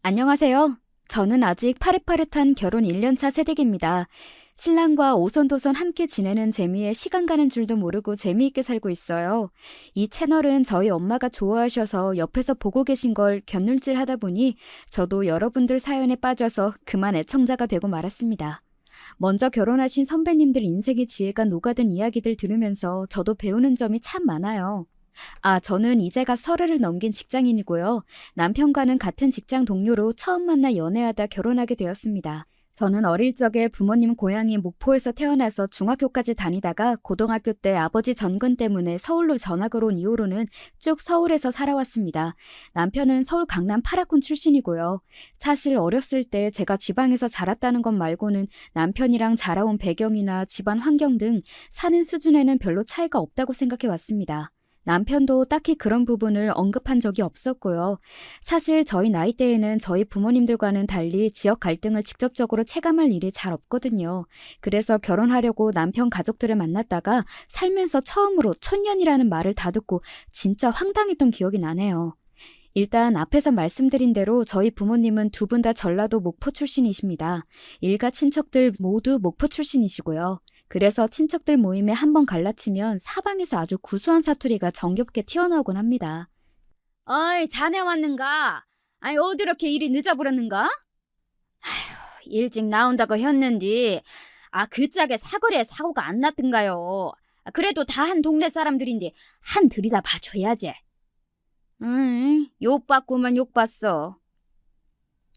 안녕하세요. 저는 아직 파릇파릇한 결혼 1년차 새댁입니다. 신랑과 오손도손 함께 지내는 재미에 시간 가는 줄도 모르고 재미있게 살고 있어요. 이 채널은 저희 엄마가 좋아하셔서 옆에서 보고 계신 걸 곁눈질 하다 보니 저도 여러분들 사연에 빠져서 그만 애청자가 되고 말았습니다. 먼저 결혼하신 선배님들 인생의 지혜가 녹아든 이야기들 들으면서 저도 배우는 점이 참 많아요. 저는 이제가 서른을 넘긴 직장인이고요. 남편과는 같은 직장 동료로 처음 만나 연애하다 결혼하게 되었습니다. 저는 어릴 적에 부모님 고향인 목포에서 태어나서 중학교까지 다니다가 고등학교 때 아버지 전근 때문에 서울로 전학을 온 이후로는 쭉 서울에서 살아왔습니다. 남편은 서울 강남 8학군 출신이고요. 사실 어렸을 때 제가 지방에서 자랐다는 것 말고는 남편이랑 자라온 배경이나 집안 환경 등 사는 수준에는 별로 차이가 없다고 생각해 왔습니다. 남편도 딱히 그런 부분을 언급한 적이 없었고요. 사실 저희 나이대에는 저희 부모님들과는 달리 지역 갈등을 직접적으로 체감할 일이 잘 없거든요. 그래서 결혼하려고 남편 가족들을 만났다가 살면서 처음으로 촌년이라는 말을 다듣고 진짜 황당했던 기억이 나네요. 일단 앞에서 말씀드린 대로 저희 부모님은 두 분 다 전라도 목포 출신이십니다. 일가 친척들 모두 목포 출신이시고요. 그래서 친척들 모임에 한번 갈라치면 사방에서 아주 구수한 사투리가 정겹게 튀어나오곤 합니다. 어이, 자네 왔는가? 아니, 어디 이렇게 일이 늦어버렸는가? 일찍 나온다고 했는데, 그 짝에 사거리에 사고가 안 났던가요? 그래도 다 한 동네 사람들인데, 한 들이다 봐줘야지. 욕 받고만 욕 받어.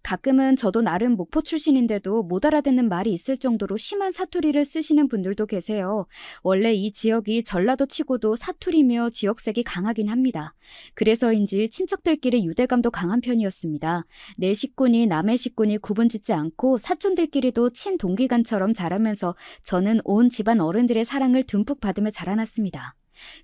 가끔은 저도 나름 목포 출신인데도 못 알아듣는 말이 있을 정도로 심한 사투리를 쓰시는 분들도 계세요. 원래 이 지역이 전라도 치고도 사투리며 지역색이 강하긴 합니다. 그래서인지 친척들끼리 유대감도 강한 편이었습니다. 내 식군이 남의 식군이 구분짓지 않고 사촌들끼리도 친동기간처럼 자라면서 저는 온 집안 어른들의 사랑을 듬뿍 받으며 자라났습니다.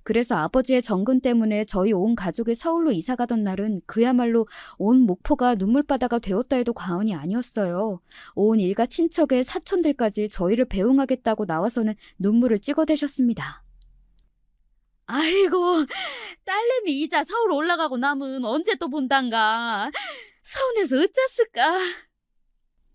그래서 아버지의 정근 때문에 저희 온 가족이 서울로 이사가던 날은 그야말로 온 목포가 눈물바다가 되었다 해도 과언이 아니었어요. 온 일가 친척의 사촌들까지 저희를 배웅하겠다고 나와서는 눈물을 찍어대셨습니다. 아이고, 딸내미 이자 서울 올라가고 남은 언제 또 본단가? 서운해서 어쩌을까?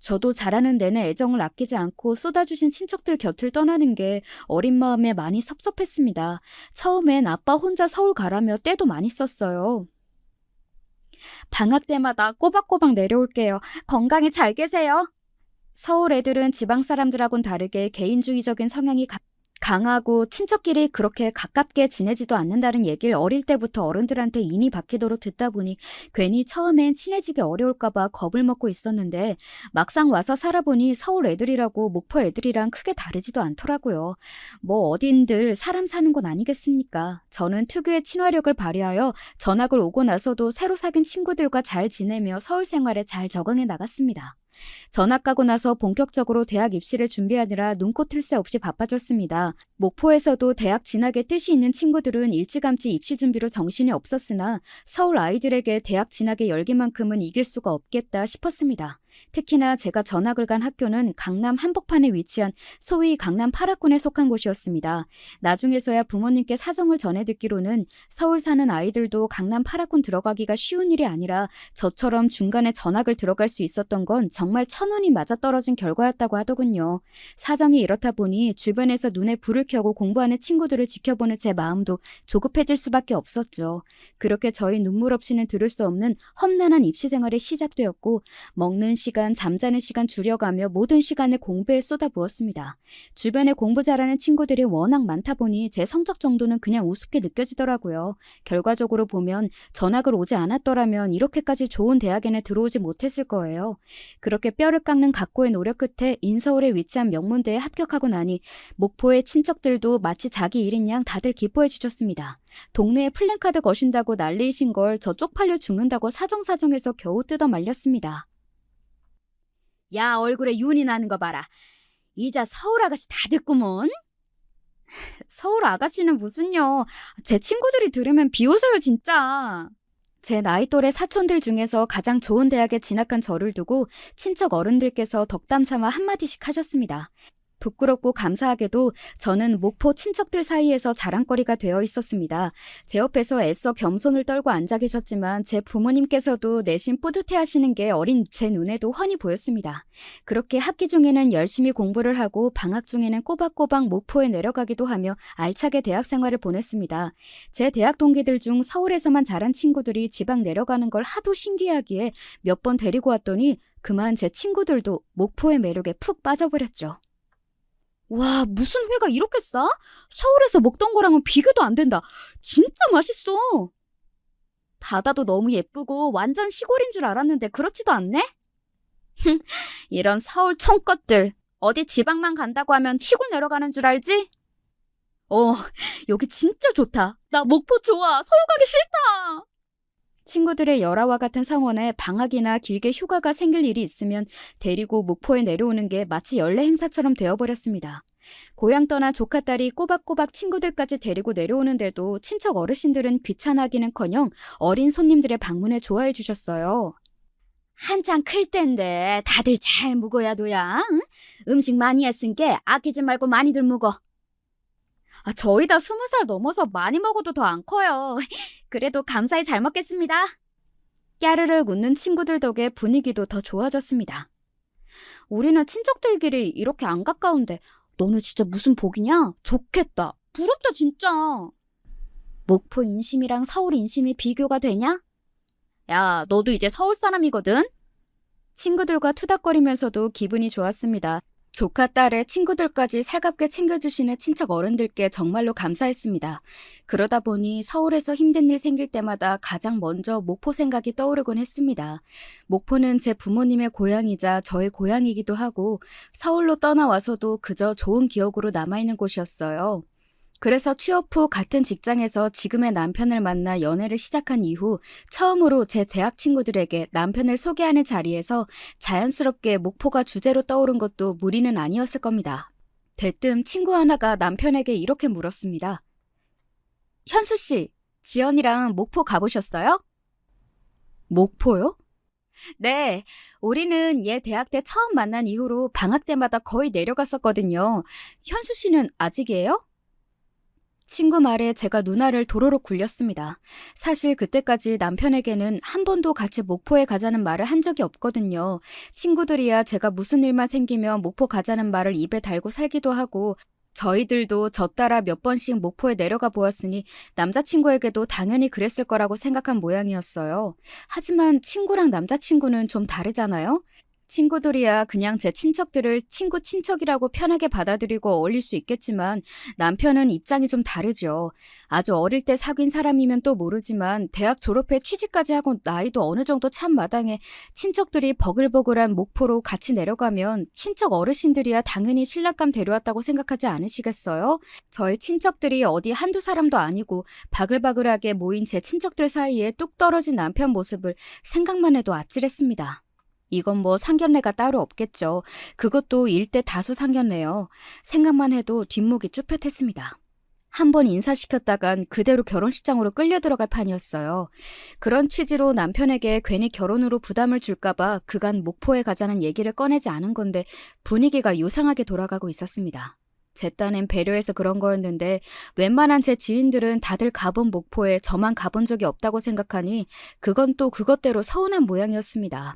저도 자라는 내내 애정을 아끼지 않고 쏟아주신 친척들 곁을 떠나는 게 어린 마음에 많이 섭섭했습니다. 처음엔 아빠 혼자 서울 가라며 떼도 많이 썼어요. 방학 때마다 꼬박꼬박 내려올게요. 건강히 잘 계세요. 서울 애들은 지방 사람들하고는 다르게 개인주의적인 성향이 강하고 친척끼리 그렇게 가깝게 지내지도 않는다는 얘기를 어릴 때부터 어른들한테 인이 박히도록 듣다 보니 괜히 처음엔 친해지기 어려울까봐 겁을 먹고 있었는데 막상 와서 살아보니 서울 애들이라고 목포 애들이랑 크게 다르지도 않더라고요. 뭐 어딘들 사람 사는 곳 아니겠습니까? 저는 특유의 친화력을 발휘하여 전학을 오고 나서도 새로 사귄 친구들과 잘 지내며 서울 생활에 잘 적응해 나갔습니다. 전학 가고 나서 본격적으로 대학 입시를 준비하느라 눈코 틀 새 없이 바빠졌습니다. 목포에서도 대학 진학에 뜻이 있는 친구들은 일찌감치 입시 준비로 정신이 없었으나 서울 아이들에게 대학 진학의 열기만큼은 이길 수가 없겠다 싶었습니다. 특히나 제가 전학을 간 학교는 강남 한복판에 위치한 소위 강남 8학군에 속한 곳이었습니다. 나중에서야 부모님께 사정을 전해 듣기로는 서울 사는 아이들도 강남 8학군 들어가기가 쉬운 일이 아니라 저처럼 중간에 전학을 들어갈 수 있었던 건 정말 천운이 맞아떨어진 결과였다고 하더군요. 사정이 이렇다 보니 주변에서 눈에 불을 켜고 공부하는 친구들을 지켜보는 제 마음도 조급해질 수밖에 없었죠. 그렇게 저희 눈물 없이는 들을 수 없는 험난한 입시 생활이 시작되었고 먹는 시간, 잠자는 시간 줄여가며 모든 시간을 공부에 쏟아부었습니다. 주변에 공부 잘하는 친구들이 워낙 많다 보니 제 성적 정도는 그냥 우습게 느껴지더라고요. 결과적으로 보면 전학을 오지 않았더라면 이렇게까지 좋은 대학에는 들어오지 못했을 거예요. 그렇게 뼈를 깎는 각고의 노력 끝에 인서울에 위치한 명문대에 합격하고 나니 목포의 친척들도 마치 자기 일인 양 다들 기뻐해 주셨습니다. 동네에 플랜카드 거신다고 난리이신 걸 저 쪽팔려 죽는다고 사정사정해서 겨우 뜯어 말렸습니다. 야, 얼굴에 윤이 나는 거 봐라. 이자 서울 아가씨 다 됐구먼. 서울 아가씨는 무슨요. 제 친구들이 들으면 비웃어요 진짜. 제 나이 또래 사촌들 중에서 가장 좋은 대학에 진학한 저를 두고 친척 어른들께서 덕담 삼아 한마디씩 하셨습니다. 부끄럽고 감사하게도 저는 목포 친척들 사이에서 자랑거리가 되어 있었습니다. 제 옆에서 애써 겸손을 떨고 앉아 계셨지만 제 부모님께서도 내심 뿌듯해하시는 게 어린 제 눈에도 훤히 보였습니다. 그렇게 학기 중에는 열심히 공부를 하고 방학 중에는 꼬박꼬박 목포에 내려가기도 하며 알차게 대학 생활을 보냈습니다. 제 대학 동기들 중 서울에서만 자란 친구들이 지방 내려가는 걸 하도 신기하기에 몇 번 데리고 왔더니 그만 제 친구들도 목포의 매력에 푹 빠져버렸죠. 와, 무슨 회가 이렇게 싸? 서울에서 먹던 거랑은 비교도 안 된다. 진짜 맛있어. 바다도 너무 예쁘고 완전 시골인 줄 알았는데 그렇지도 않네? 이런 서울 촌것들. 어디 지방만 간다고 하면 시골 내려가는 줄 알지? 여기 진짜 좋다. 나 목포 좋아. 서울 가기 싫다. 친구들의 열화와 같은 성원에 방학이나 길게 휴가가 생길 일이 있으면 데리고 목포에 내려오는 게 마치 연례 행사처럼 되어버렸습니다. 고향 떠나 조카 딸이 꼬박꼬박 친구들까지 데리고 내려오는데도 친척 어르신들은 귀찮아하기는커녕 어린 손님들의 방문에 좋아해 주셨어요. 한창 클 땐데 다들 잘 묵어야 도야. 응? 음식 많이 했으니까 아끼지 말고 많이들 묵어. 저희 다 20살 넘어서 많이 먹어도 더 안 커요. 그래도 감사히 잘 먹겠습니다. 까르르 웃는 친구들 덕에 분위기도 더 좋아졌습니다. 우리는 친척들끼리 이렇게 안 가까운데 너는 진짜 무슨 복이냐? 좋겠다. 부럽다 진짜. 목포 인심이랑 서울 인심이 비교가 되냐? 야, 너도 이제 서울 사람이거든? 친구들과 투닥거리면서도 기분이 좋았습니다. 조카 딸의 친구들까지 살갑게 챙겨주시는 친척 어른들께 정말로 감사했습니다. 그러다 보니 서울에서 힘든 일 생길 때마다 가장 먼저 목포 생각이 떠오르곤 했습니다. 목포는 제 부모님의 고향이자 저의 고향이기도 하고 서울로 떠나와서도 그저 좋은 기억으로 남아있는 곳이었어요. 그래서 취업 후 같은 직장에서 지금의 남편을 만나 연애를 시작한 이후 처음으로 제 대학 친구들에게 남편을 소개하는 자리에서 자연스럽게 목포가 주제로 떠오른 것도 무리는 아니었을 겁니다. 대뜸 친구 하나가 남편에게 이렇게 물었습니다. 현수 씨, 지연이랑 목포 가보셨어요? 목포요? 네, 우리는 얘 대학 때 처음 만난 이후로 방학 때마다 거의 내려갔었거든요. 현수 씨는 아직이에요? 친구 말에 제가 눈알을 도로로 굴렸습니다. 사실 그때까지 남편에게는 한 번도 같이 목포에 가자는 말을 한 적이 없거든요. 친구들이야 제가 무슨 일만 생기면 목포 가자는 말을 입에 달고 살기도 하고 저희들도 저 따라 몇 번씩 목포에 내려가 보았으니 남자친구에게도 당연히 그랬을 거라고 생각한 모양이었어요. 하지만 친구랑 남자친구는 좀 다르잖아요? 친구들이야 그냥 제 친척들을 친척이라고 편하게 받아들이고 어울릴 수 있겠지만 남편은 입장이 좀 다르죠. 아주 어릴 때 사귄 사람이면 또 모르지만 대학 졸업해 취직까지 하고 나이도 어느 정도 찬 마당에 친척들이 버글버글한 목포로 같이 내려가면 친척 어르신들이야 당연히 신랑감 데려왔다고 생각하지 않으시겠어요? 저의 친척들이 어디 한두 사람도 아니고 바글바글하게 모인 제 친척들 사이에 뚝 떨어진 남편 모습을 생각만 해도 아찔했습니다. 이건 뭐 상견례가 따로 없겠죠. 그것도 일대 다수 상견례요. 생각만 해도 뒷목이 쭈뼛했습니다. 한 번 인사시켰다간 그대로 결혼식장으로 끌려 들어갈 판이었어요. 그런 취지로 남편에게 괜히 결혼으로 부담을 줄까봐 그간 목포에 가자는 얘기를 꺼내지 않은 건데 분위기가 요상하게 돌아가고 있었습니다. 제 딴엔 배려해서 그런 거였는데 웬만한 제 지인들은 다들 가본 목포에 저만 가본 적이 없다고 생각하니 그건 또 그것대로 서운한 모양이었습니다.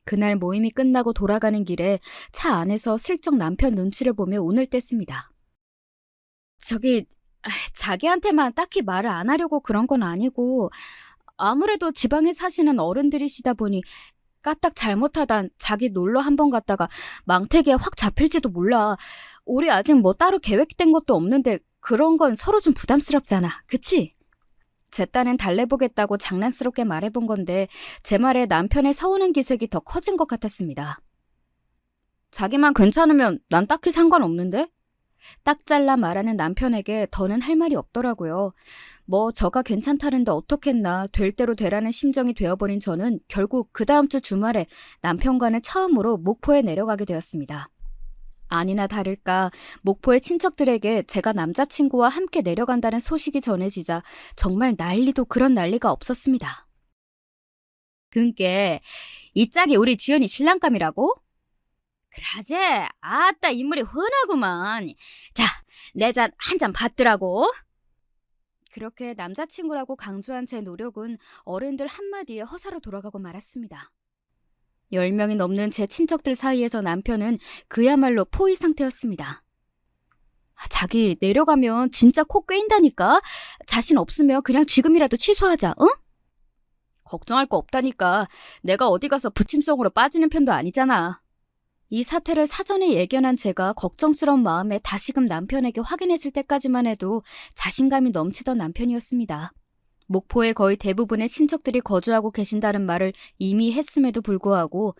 그날 모임이 끝나고 돌아가는 길에 차 안에서 슬쩍 남편 눈치를 보며 운을 뗐습니다. 자기한테만 딱히 말을 안 하려고 그런 건 아니고 아무래도 지방에 사시는 어른들이시다 보니 까딱 잘못하단 자기 놀러 한번 갔다가 망태기에 확 잡힐지도 몰라. 우리 아직 뭐 따로 계획된 것도 없는데 그런 건 서로 좀 부담스럽잖아. 그치? 제 딴엔 달래보겠다고 장난스럽게 말해본 건데 제 말에 남편의 서운한 기색이 더 커진 것 같았습니다. 자기만 괜찮으면 난 딱히 상관없는데? 딱 잘라 말하는 남편에게 더는 할 말이 없더라고요. 뭐 저가 괜찮다는데 어떻겠나 될 대로 되라는 심정이 되어버린 저는 결국 그 다음 주 주말에 남편과는 처음으로 목포에 내려가게 되었습니다. 아니나 다를까 목포의 친척들에게 제가 남자친구와 함께 내려간다는 소식이 전해지자 정말 난리도 그런 난리가 없었습니다. 그니께 이 짝이 우리 지연이 신랑감이라고? 그러제? 아따 인물이 흔하구만. 자, 내 잔 한 잔 받더라고. 그렇게 남자친구라고 강조한 제 노력은 어른들 한마디에 허사로 돌아가고 말았습니다. 10명이 넘는 제 친척들 사이에서 남편은 그야말로 포위 상태였습니다. 자기 내려가면 진짜 코 꿰인다니까. 자신 없으면 그냥 지금이라도 취소하자, 응? 걱정할 거 없다니까. 내가 어디 가서 부침성으로 빠지는 편도 아니잖아. 이 사태를 사전에 예견한 제가 걱정스러운 마음에 다시금 남편에게 확인했을 때까지만 해도 자신감이 넘치던 남편이었습니다. 목포의 거의 대부분의 친척들이 거주하고 계신다는 말을 이미 했음에도 불구하고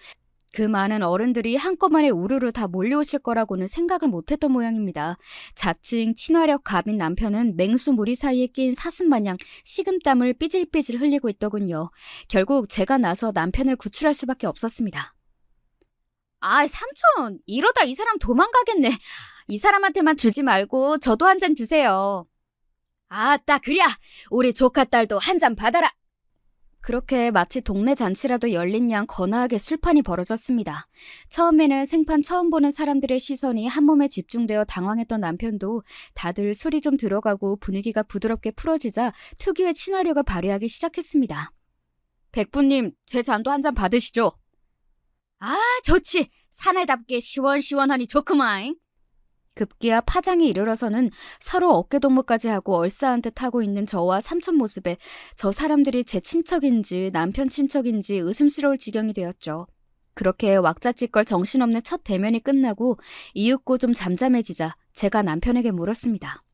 그 많은 어른들이 한꺼번에 우르르 다 몰려오실 거라고는 생각을 못했던 모양입니다. 자칭 친화력 갑인 남편은 맹수 무리 사이에 끼인 사슴마냥 식은땀을 삐질삐질 흘리고 있더군요. 결국 제가 나서 남편을 구출할 수밖에 없었습니다. 아, 삼촌, 이러다 이 사람 도망가겠네. 이 사람한테만 주지 말고 저도 한 잔 주세요. 아따, 그랴. 우리 조카 딸도 한 잔 받아라. 그렇게 마치 동네 잔치라도 열린 양 거나하게 술판이 벌어졌습니다. 처음에는 생판 처음 보는 사람들의 시선이 한몸에 집중되어 당황했던 남편도 다들 술이 좀 들어가고 분위기가 부드럽게 풀어지자 특유의 친화력을 발휘하기 시작했습니다. 백부님, 제 잔도 한 잔 받으시죠. 아, 좋지. 사내답게 시원시원하니 좋구만. 급기야 파장이 이르러서는 서로 어깨동무까지 하고 얼싸한 듯 하고 있는 저와 삼촌 모습에 저 사람들이 제 친척인지 남편 친척인지 의심스러울 지경이 되었죠. 그렇게 왁자지껄 정신없는 첫 대면이 끝나고 이윽고 좀 잠잠해지자 제가 남편에게 물었습니다.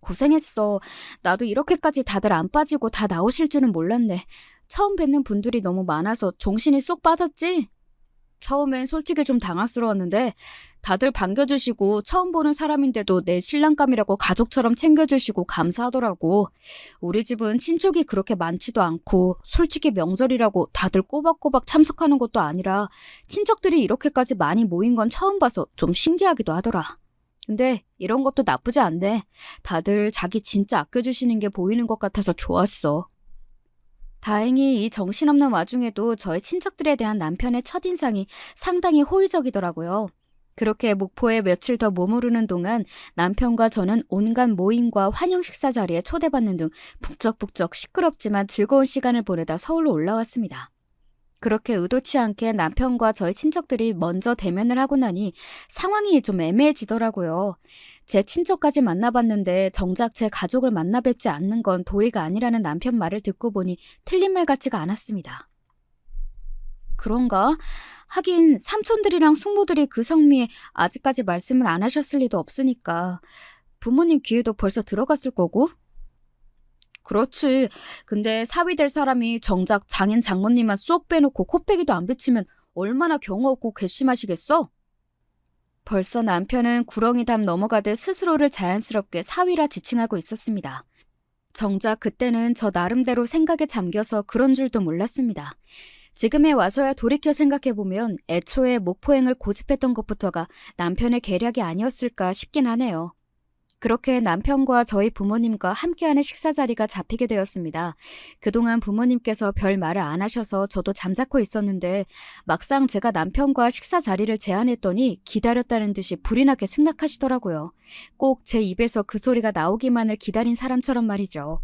고생했어. 나도 이렇게까지 다들 안 빠지고 다 나오실 줄은 몰랐네. 처음 뵙는 분들이 너무 많아서 정신이 쏙 빠졌지? 처음엔 솔직히 좀 당황스러웠는데 다들 반겨주시고 처음 보는 사람인데도 내 신랑감이라고 가족처럼 챙겨주시고 감사하더라고. 우리 집은 친척이 그렇게 많지도 않고 솔직히 명절이라고 다들 꼬박꼬박 참석하는 것도 아니라 친척들이 이렇게까지 많이 모인 건 처음 봐서 좀 신기하기도 하더라. 근데 이런 것도 나쁘지 않네. 다들 자기 진짜 아껴주시는 게 보이는 것 같아서 좋았어. 다행히 이 정신없는 와중에도 저의 친척들에 대한 남편의 첫인상이 상당히 호의적이더라고요. 그렇게 목포에 며칠 더 머무르는 동안 남편과 저는 온갖 모임과 환영 식사 자리에 초대받는 등 북적북적 시끄럽지만 즐거운 시간을 보내다 서울로 올라왔습니다. 그렇게 의도치 않게 남편과 저희 친척들이 먼저 대면을 하고 나니 상황이 좀 애매해지더라고요. 제 친척까지 만나봤는데 정작 제 가족을 만나 뵙지 않는 건 도리가 아니라는 남편 말을 듣고 보니 틀린 말 같지가 않았습니다. 그런가? 하긴 삼촌들이랑 숙모들이 그 성미에 아직까지 말씀을 안 하셨을 리도 없으니까 부모님 귀에도 벌써 들어갔을 거고? 그렇지. 근데 사위 될 사람이 정작 장인 장모님만 쏙 빼놓고 코빼기도 안 비치면 얼마나 경우 없고 괘씸하시겠어? 벌써 남편은 구렁이 담 넘어가듯 스스로를 자연스럽게 사위라 지칭하고 있었습니다. 정작 그때는 저 나름대로 생각에 잠겨서 그런 줄도 몰랐습니다. 지금에 와서야 돌이켜 생각해보면 애초에 목포행을 고집했던 것부터가 남편의 계략이 아니었을까 싶긴 하네요. 그렇게 남편과 저희 부모님과 함께하는 식사 자리가 잡히게 되었습니다. 그동안 부모님께서 별 말을 안 하셔서 저도 잠자코 있었는데 막상 제가 남편과 식사 자리를 제안했더니 기다렸다는 듯이 불이 나게 승낙하시더라고요. 꼭 제 입에서 그 소리가 나오기만을 기다린 사람처럼 말이죠.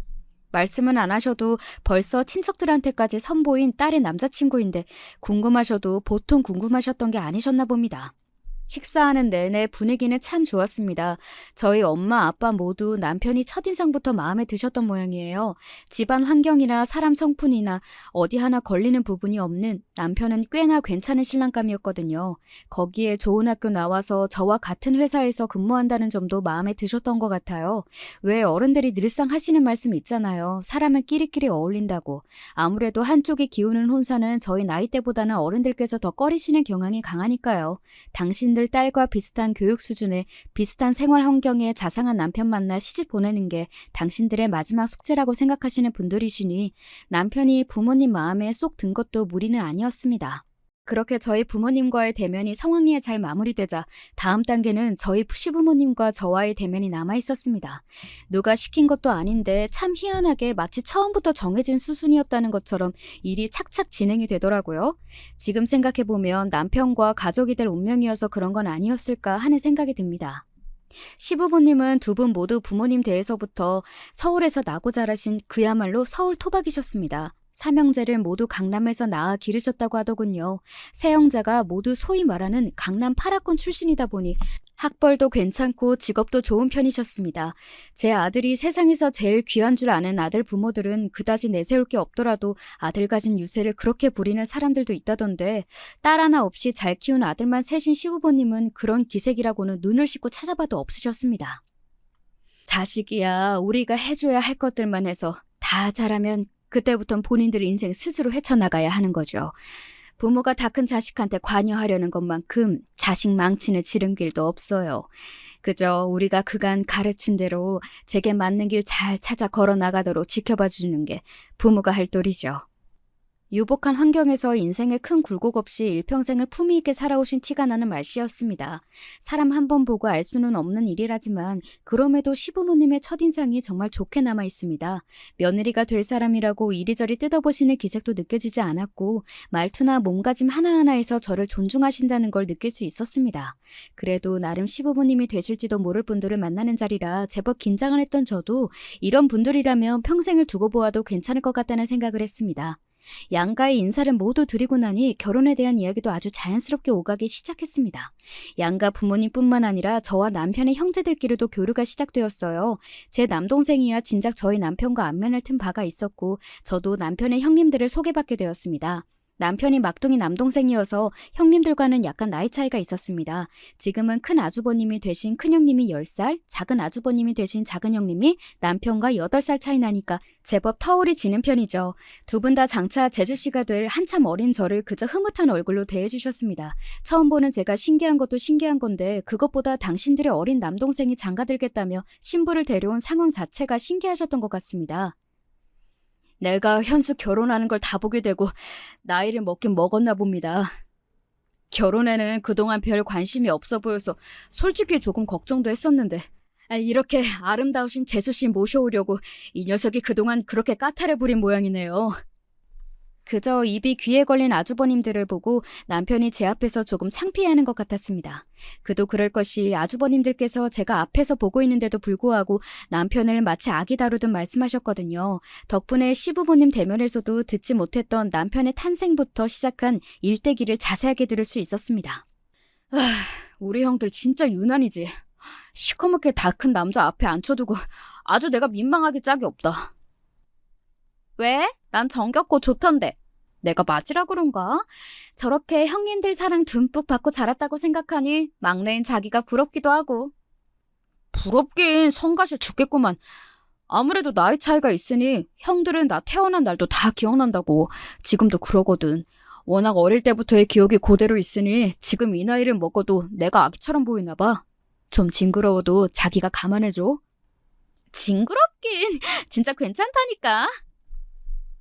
말씀은 안 하셔도 벌써 친척들한테까지 선보인 딸의 남자친구인데 궁금하셔도 보통 궁금하셨던 게 아니셨나 봅니다. 식사하는 내내 분위기는 참 좋았습니다. 저희 엄마, 아빠 모두 남편이 첫인상부터 마음에 드셨던 모양이에요. 집안 환경이나 사람 성품이나 어디 하나 걸리는 부분이 없는 남편은 꽤나 괜찮은 신랑감이었거든요. 거기에 좋은 학교 나와서 저와 같은 회사에서 근무한다는 점도 마음에 드셨던 것 같아요. 왜 어른들이 늘상 하시는 말씀 있잖아요. 사람은 끼리끼리 어울린다고. 아무래도 한쪽이 기우는 혼사는 저희 나이대보다는 어른들께서 더 꺼리시는 경향이 강하니까요. 당신들 딸과 비슷한 교육 수준에 비슷한 생활 환경에 자상한 남편 만나 시집 보내는 게 당신들의 마지막 숙제라고 생각하시는 분들이시니 남편이 부모님 마음에 쏙 든 것도 무리는 아니었습니다. 그렇게 저희 부모님과의 대면이 성황리에 잘 마무리되자 다음 단계는 저희 시부모님과 저와의 대면이 남아 있었습니다. 누가 시킨 것도 아닌데 참 희한하게 마치 처음부터 정해진 수순이었다는 것처럼 일이 착착 진행이 되더라고요. 지금 생각해보면 남편과 가족이 될 운명이어서 그런 건 아니었을까 하는 생각이 듭니다. 시부모님은 두 분 모두 부모님 댁에서부터 서울에서 나고 자라신 그야말로 서울 토박이셨습니다. 삼형제를 모두 강남에서 낳아 기르셨다고 하더군요. 세 형제가 모두 소위 말하는 강남 8학군 출신이다 보니 학벌도 괜찮고 직업도 좋은 편이셨습니다. 제 아들이 세상에서 제일 귀한 줄 아는 아들 부모들은 그다지 내세울 게 없더라도 아들 가진 유세를 그렇게 부리는 사람들도 있다던데 딸 하나 없이 잘 키운 아들만 셋인 시부모님은 그런 기색이라고는 눈을 씻고 찾아봐도 없으셨습니다. 자식이야 우리가 해줘야 할 것들만 해서 다 잘하면 그때부턴 본인들 인생 스스로 헤쳐나가야 하는 거죠. 부모가 다 큰 자식한테 관여하려는 것만큼 자식 망치는 지름길도 없어요. 그저 우리가 그간 가르친 대로 제게 맞는 길 잘 찾아 걸어나가도록 지켜봐 주는 게 부모가 할 도리죠. 유복한 환경에서 인생에 큰 굴곡 없이 일평생을 품위 있게 살아오신 티가 나는 말씨였습니다. 사람 한 번 보고 알 수는 없는 일이라지만 그럼에도 시부모님의 첫인상이 정말 좋게 남아 있습니다. 며느리가 될 사람이라고 이리저리 뜯어보시는 기색도 느껴지지 않았고 말투나 몸가짐 하나하나에서 저를 존중하신다는 걸 느낄 수 있었습니다. 그래도 나름 시부모님이 되실지도 모를 분들을 만나는 자리라 제법 긴장을 했던 저도 이런 분들이라면 평생을 두고 보아도 괜찮을 것 같다는 생각을 했습니다. 양가의 인사를 모두 드리고 나니 결혼에 대한 이야기도 아주 자연스럽게 오가기 시작했습니다. 양가 부모님뿐만 아니라 저와 남편의 형제들끼리도 교류가 시작되었어요. 제 남동생이야 진작 저희 남편과 안면을 튼 바가 있었고 저도 남편의 형님들을 소개받게 되었습니다. 남편이 막둥이 남동생이어서 형님들과는 약간 나이 차이가 있었습니다. 지금은 큰 아주버님이 되신 큰형님이 10살, 작은 아주버님이 되신 작은 형님이 남편과 8살 차이 나니까 제법 터울이 지는 편이죠. 두 분 다 장차 제주씨가 될 한참 어린 저를 그저 흐뭇한 얼굴로 대해주셨습니다. 처음 보는 제가 신기한 것도 신기한 건데 그것보다 당신들의 어린 남동생이 장가들겠다며 신부를 데려온 상황 자체가 신기하셨던 것 같습니다. 내가 현수 결혼하는 걸 다 보게 되고 나이를 먹긴 먹었나 봅니다. 결혼에는 그동안 별 관심이 없어 보여서 솔직히 조금 걱정도 했었는데 이렇게 아름다우신 재수씨 모셔오려고 이 녀석이 그동안 그렇게 까탈을 부린 모양이네요. 그저 입이 귀에 걸린 아주버님들을 보고 남편이 제 앞에서 조금 창피해하는 것 같았습니다. 그도 그럴 것이 아주버님들께서 제가 앞에서 보고 있는데도 불구하고 남편을 마치 아기 다루듯 말씀하셨거든요. 덕분에 시부모님 대면에서도 듣지 못했던 남편의 탄생부터 시작한 일대기를 자세하게 들을 수 있었습니다. 우리 형들 진짜 유난이지. 시커멓게 다 큰 남자 앞에 앉혀두고 아주 내가 민망하게 짝이 없다. 왜? 난 정겹고 좋던데. 내가 맞으라 그런가? 저렇게 형님들 사랑 듬뿍 받고 자랐다고 생각하니 막내인 자기가 부럽기도 하고. 부럽긴 성가셔 죽겠구만. 아무래도 나이 차이가 있으니 형들은 나 태어난 날도 다 기억난다고. 지금도 그러거든. 워낙 어릴 때부터의 기억이 그대로 있으니 지금 이 나이를 먹어도 내가 아기처럼 보이나 봐. 좀 징그러워도 자기가 감안해줘. 징그럽긴 진짜 괜찮다니까.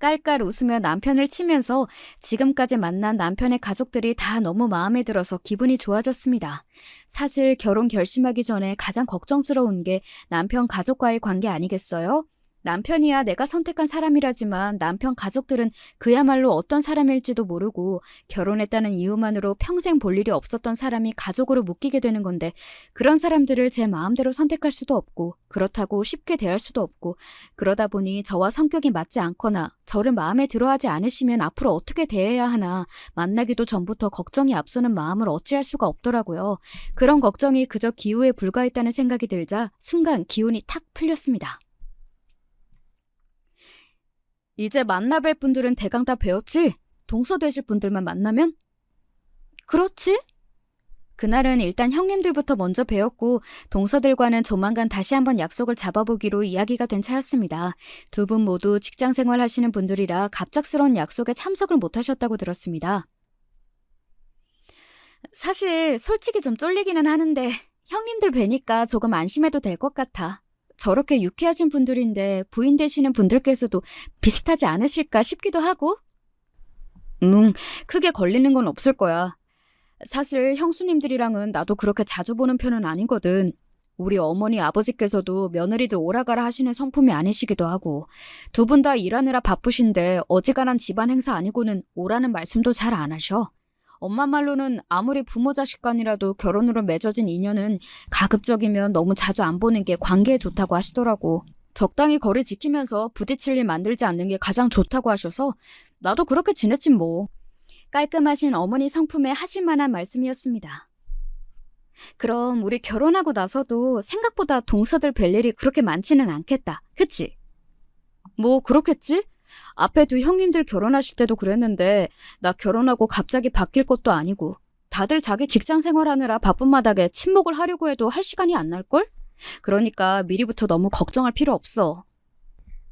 깔깔 웃으며 남편을 치면서 지금까지 만난 남편의 가족들이 다 너무 마음에 들어서 기분이 좋아졌습니다. 사실 결혼 결심하기 전에 가장 걱정스러운 게 남편 가족과의 관계 아니겠어요? 남편이야 내가 선택한 사람이라지만 남편 가족들은 그야말로 어떤 사람일지도 모르고 결혼했다는 이유만으로 평생 볼 일이 없었던 사람이 가족으로 묶이게 되는 건데 그런 사람들을 제 마음대로 선택할 수도 없고 그렇다고 쉽게 대할 수도 없고 그러다 보니 저와 성격이 맞지 않거나 저를 마음에 들어하지 않으시면 앞으로 어떻게 대해야 하나 만나기도 전부터 걱정이 앞서는 마음을 어찌할 수가 없더라고요. 그런 걱정이 그저 기우에 불과했다는 생각이 들자 순간 기운이 탁 풀렸습니다. 이제 만나뵐 분들은 대강 다 배웠지? 동서되실 분들만 만나면? 그렇지? 그날은 일단 형님들부터 먼저 배웠고 동서들과는 조만간 다시 한번 약속을 잡아보기로 이야기가 된 차였습니다. 두 분 모두 직장생활 하시는 분들이라 갑작스러운 약속에 참석을 못하셨다고 들었습니다. 사실 솔직히 좀 쫄리기는 하는데 형님들 뵈니까 조금 안심해도 될 것 같아. 저렇게 유쾌하신 분들인데 부인 되시는 분들께서도 비슷하지 않으실까 싶기도 하고. 크게 걸리는 건 없을 거야. 사실 형수님들이랑은 나도 그렇게 자주 보는 편은 아니거든. 우리 어머니 아버지께서도 며느리들 오라가라 하시는 성품이 아니시기도 하고 두 분 다 일하느라 바쁘신데 어지간한 집안 행사 아니고는 오라는 말씀도 잘 안 하셔. 엄마 말로는 아무리 부모 자식 간이라도 결혼으로 맺어진 인연은 가급적이면 너무 자주 안 보는 게 관계에 좋다고 하시더라고. 적당히 거리 지키면서 부딪힐 일 만들지 않는 게 가장 좋다고 하셔서 나도 그렇게 지냈지 뭐. 깔끔하신 어머니 성품에 하실 만한 말씀이었습니다. 그럼 우리 결혼하고 나서도 생각보다 동서들 뵐 일이 그렇게 많지는 않겠다. 그치? 뭐 그렇겠지? 앞에 두 형님들 결혼하실 때도 그랬는데 나 결혼하고 갑자기 바뀔 것도 아니고 다들 자기 직장 생활하느라 바쁜 마당에 친목을 하려고 해도 할 시간이 안 날걸? 그러니까 미리부터 너무 걱정할 필요 없어.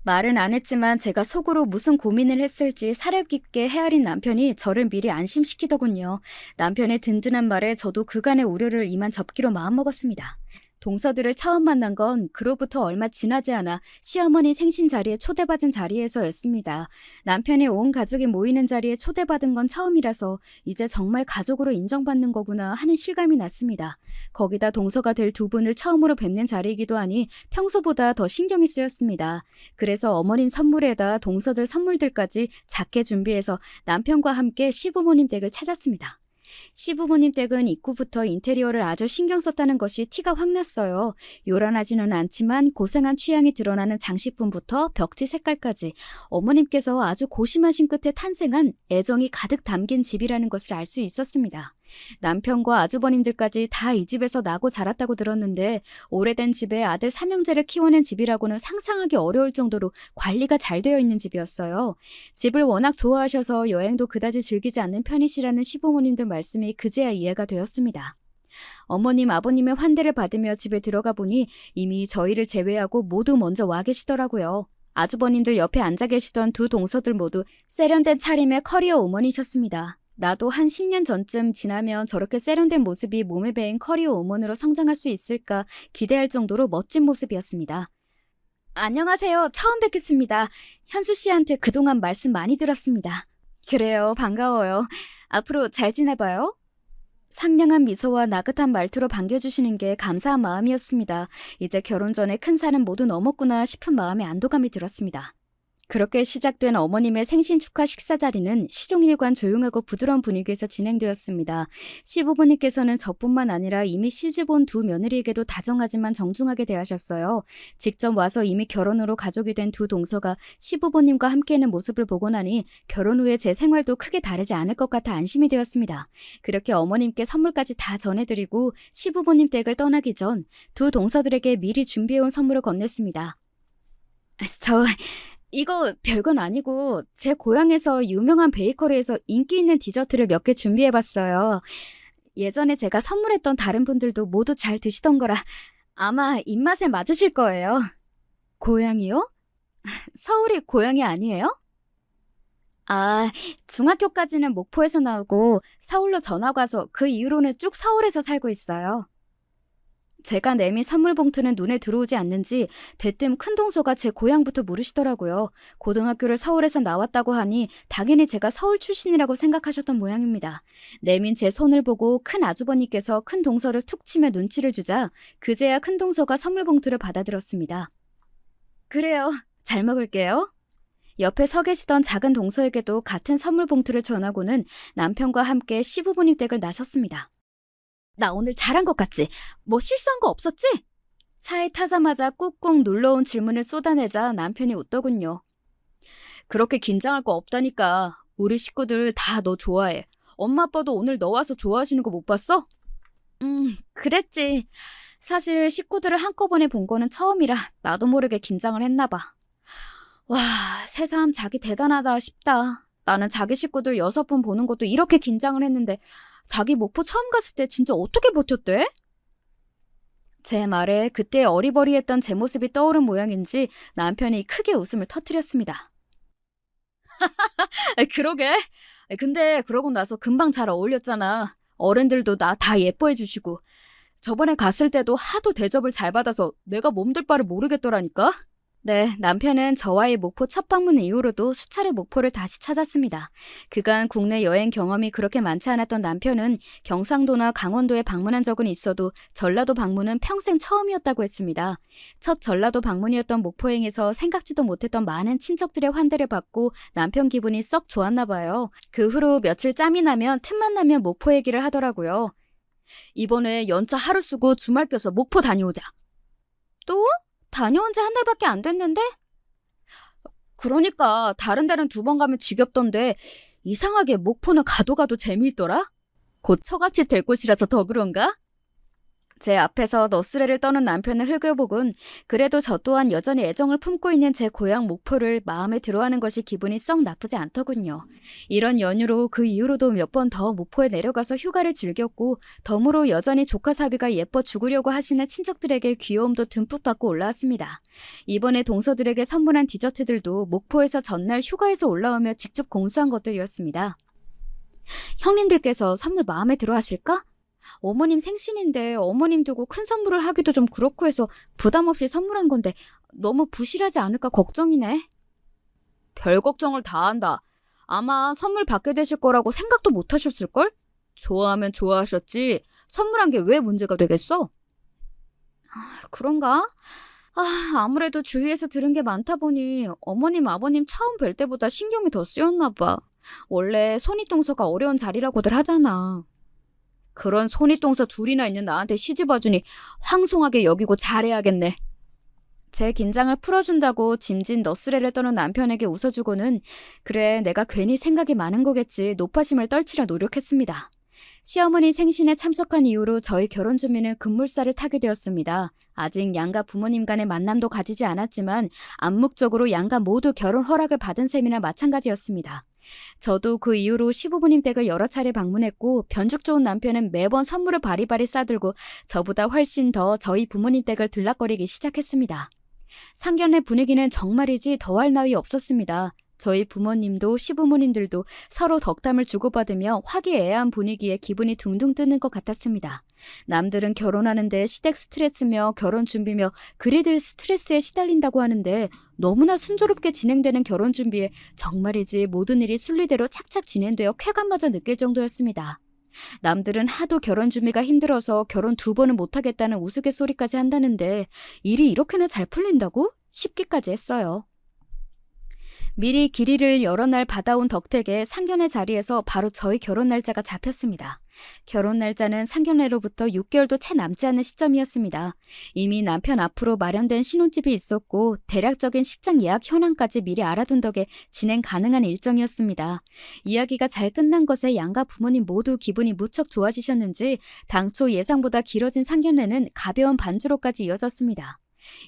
말은 안 했지만 제가 속으로 무슨 고민을 했을지 사려 깊게 헤아린 남편이 저를 미리 안심시키더군요. 남편의 든든한 말에 저도 그간의 우려를 이만 접기로 마음먹었습니다. 동서들을 처음 만난 건 그로부터 얼마 지나지 않아 시어머니 생신 자리에 초대받은 자리에서였습니다. 남편의 온 가족이 모이는 자리에 초대받은 건 처음이라서 이제 정말 가족으로 인정받는 거구나 하는 실감이 났습니다. 거기다 동서가 될 두 분을 처음으로 뵙는 자리이기도 하니 평소보다 더 신경이 쓰였습니다. 그래서 어머님 선물에다 동서들 선물들까지 작게 준비해서 남편과 함께 시부모님 댁을 찾았습니다. 시부모님 댁은 입구부터 인테리어를 아주 신경 썼다는 것이 티가 확 났어요. 요란하지는 않지만 고상한 취향이 드러나는 장식품부터 벽지 색깔까지 어머님께서 아주 고심하신 끝에 탄생한 애정이 가득 담긴 집이라는 것을 알 수 있었습니다. 남편과 아주버님들까지 다 이 집에서 나고 자랐다고 들었는데 오래된 집에 아들 삼형제를 키워낸 집이라고는 상상하기 어려울 정도로 관리가 잘 되어 있는 집이었어요. 집을 워낙 좋아하셔서 여행도 그다지 즐기지 않는 편이시라는 시부모님들 말씀이 그제야 이해가 되었습니다. 어머님, 아버님의 환대를 받으며 집에 들어가 보니 이미 저희를 제외하고 모두 먼저 와 계시더라고요. 아주버님들 옆에 앉아 계시던 두 동서들 모두 세련된 차림의 커리어 우먼이셨습니다. 나도 한 10년 전쯤 지나면 저렇게 세련된 모습이 몸에 배인 커리어 우먼으로 성장할 수 있을까 기대할 정도로 멋진 모습이었습니다. 안녕하세요. 처음 뵙겠습니다. 현수 씨한테 그동안 말씀 많이 들었습니다. 그래요. 반가워요. 앞으로 잘 지내봐요. 상냥한 미소와 나긋한 말투로 반겨주시는 게 감사한 마음이었습니다. 이제 결혼 전에 큰 산은 모두 넘었구나 싶은 마음에 안도감이 들었습니다. 그렇게 시작된 어머님의 생신 축하 식사 자리는 시종일관 조용하고 부드러운 분위기에서 진행되었습니다. 시부모님께서는 저뿐만 아니라 이미 시집온 두 며느리에게도 다정하지만 정중하게 대하셨어요. 직접 와서 이미 결혼으로 가족이 된 두 동서가 시부모님과 함께하는 모습을 보고 나니 결혼 후에 제 생활도 크게 다르지 않을 것 같아 안심이 되었습니다. 그렇게 어머님께 선물까지 다 전해드리고 시부모님 댁을 떠나기 전 두 동서들에게 미리 준비해온 선물을 건넸습니다. 이거 별건 아니고 제 고향에서 유명한 베이커리에서 인기 있는 디저트를 몇 개 준비해봤어요. 예전에 제가 선물했던 다른 분들도 모두 잘 드시던 거라 아마 입맛에 맞으실 거예요. 고향이요? 서울이 고향이 아니에요? 아, 중학교까지는 목포에서 나오고 서울로 전학 와서 그 이후로는 쭉 서울에서 살고 있어요. 제가 내민 선물 봉투는 눈에 들어오지 않는지 대뜸 큰 동서가 제 고향부터 물으시더라고요. 고등학교를 서울에서 나왔다고 하니 당연히 제가 서울 출신이라고 생각하셨던 모양입니다. 내민 제 손을 보고 큰 아주버님께서 큰 동서를 툭 치며 눈치를 주자 그제야 큰 동서가 선물 봉투를 받아들었습니다. 그래요. 잘 먹을게요. 옆에 서 계시던 작은 동서에게도 같은 선물 봉투를 전하고는 남편과 함께 시부모님 댁을 나섰습니다. 나 오늘 잘한 것 같지? 뭐 실수한 거 없었지? 차에 타자마자 꾹꾹 눌러온 질문을 쏟아내자 남편이 웃더군요. 그렇게 긴장할 거 없다니까. 우리 식구들 다 너 좋아해. 엄마 아빠도 오늘 너 와서 좋아하시는 거 못 봤어? 그랬지. 사실 식구들을 한꺼번에 본 거는 처음이라 나도 모르게 긴장을 했나 봐. 와, 새삼 자기 대단하다 싶다. 나는 자기 식구들 6번 보는 것도 이렇게 긴장을 했는데 자기 목포 처음 갔을 때 진짜 어떻게 버텼대? 제 말에 그때 어리버리했던 제 모습이 떠오른 모양인지 남편이 크게 웃음을 터뜨렸습니다. 그러게. 근데 그러고 나서 금방 잘 어울렸잖아. 어른들도 나 다 예뻐해 주시고. 저번에 갔을 때도 하도 대접을 잘 받아서 내가 몸둘 바를 모르겠더라니까. 네, 남편은 저와의 목포 첫 방문 이후로도 수차례 목포를 다시 찾았습니다. 그간 국내 여행 경험이 그렇게 많지 않았던 남편은 경상도나 강원도에 방문한 적은 있어도 전라도 방문은 평생 처음이었다고 했습니다. 첫 전라도 방문이었던 목포행에서 생각지도 못했던 많은 친척들의 환대를 받고 남편 기분이 썩 좋았나 봐요. 그 후로 며칠 짬이 나면 틈만 나면 목포 얘기를 하더라고요. 이번에 연차 하루 쓰고 주말 껴서 목포 다녀오자. 또? 다녀온 지 한 달밖에 안 됐는데? 그러니까 다른 데는 2번 가면 지겹던데 이상하게 목포는 가도 가도 재미있더라? 곧 처갓집 될 곳이라서 더 그런가? 제 앞에서 너스레를 떠는 남편을 흘겨보곤 그래도 저 또한 여전히 애정을 품고 있는 제 고향 목포를 마음에 들어하는 것이 기분이 썩 나쁘지 않더군요. 이런 연유로 그 이후로도 몇 번 더 목포에 내려가서 휴가를 즐겼고 덤으로 여전히 조카 사비가 예뻐 죽으려고 하시는 친척들에게 귀여움도 듬뿍 받고 올라왔습니다. 이번에 동서들에게 선물한 디저트들도 목포에서 전날 휴가에서 올라오며 직접 공수한 것들이었습니다. 형님들께서 선물 마음에 들어 하실까? 어머님 생신인데 어머님 두고 큰 선물을 하기도 좀 그렇고 해서 부담 없이 선물한 건데 너무 부실하지 않을까 걱정이네. 별 걱정을 다 한다. 아마 선물 받게 되실 거라고 생각도 못 하셨을걸? 좋아하면 좋아하셨지. 선물한 게 왜 문제가 되겠어? 그런가? 아무래도 주위에서 들은 게 많다 보니 어머님 아버님 처음 뵐 때보다 신경이 더 쓰였나 봐. 원래 손윗동서가 어려운 자리라고들 하잖아. 그런 손윗동서 둘이나 있는 나한테 시집와주니 황송하게 여기고 잘해야겠네. 제 긴장을 풀어준다고 짐진 너스레를 떠는 남편에게 웃어주고는 그래 내가 괜히 생각이 많은 거겠지 노파심을 떨치려 노력했습니다. 시어머니 생신에 참석한 이후로 저희 결혼 준비는 급물살을 타게 되었습니다. 아직 양가 부모님 간의 만남도 가지지 않았지만 암묵적으로 양가 모두 결혼 허락을 받은 셈이나 마찬가지였습니다. 저도 그 이후로 시부모님 댁을 여러 차례 방문했고 변죽 좋은 남편은 매번 선물을 바리바리 싸들고 저보다 훨씬 더 저희 부모님 댁을 들락거리기 시작했습니다. 상견례 분위기는 정말이지 더할 나위 없었습니다. 저희 부모님도 시부모님들도 서로 덕담을 주고받으며 화기애애한 분위기에 기분이 둥둥 뜨는 것 같았습니다. 남들은 결혼하는데 시댁 스트레스며 결혼 준비며 그리들 스트레스에 시달린다고 하는데 너무나 순조롭게 진행되는 결혼 준비에 정말이지 모든 일이 순리대로 착착 진행되어 쾌감마저 느낄 정도였습니다. 남들은 하도 결혼 준비가 힘들어서 결혼 2번은 못하겠다는 우스갯소리까지 한다는데 일이 이렇게나 잘 풀린다고? 싶기까지 했어요. 미리 길이를 여러 날 받아온 덕택에 상견례 자리에서 바로 저희 결혼 날짜가 잡혔습니다. 결혼 날짜는 상견례로부터 6개월도 채 남지 않은 시점이었습니다. 이미 남편 앞으로 마련된 신혼집이 있었고 대략적인 식장 예약 현황까지 미리 알아둔 덕에 진행 가능한 일정이었습니다. 이야기가 잘 끝난 것에 양가 부모님 모두 기분이 무척 좋아지셨는지 당초 예상보다 길어진 상견례는 가벼운 반주로까지 이어졌습니다.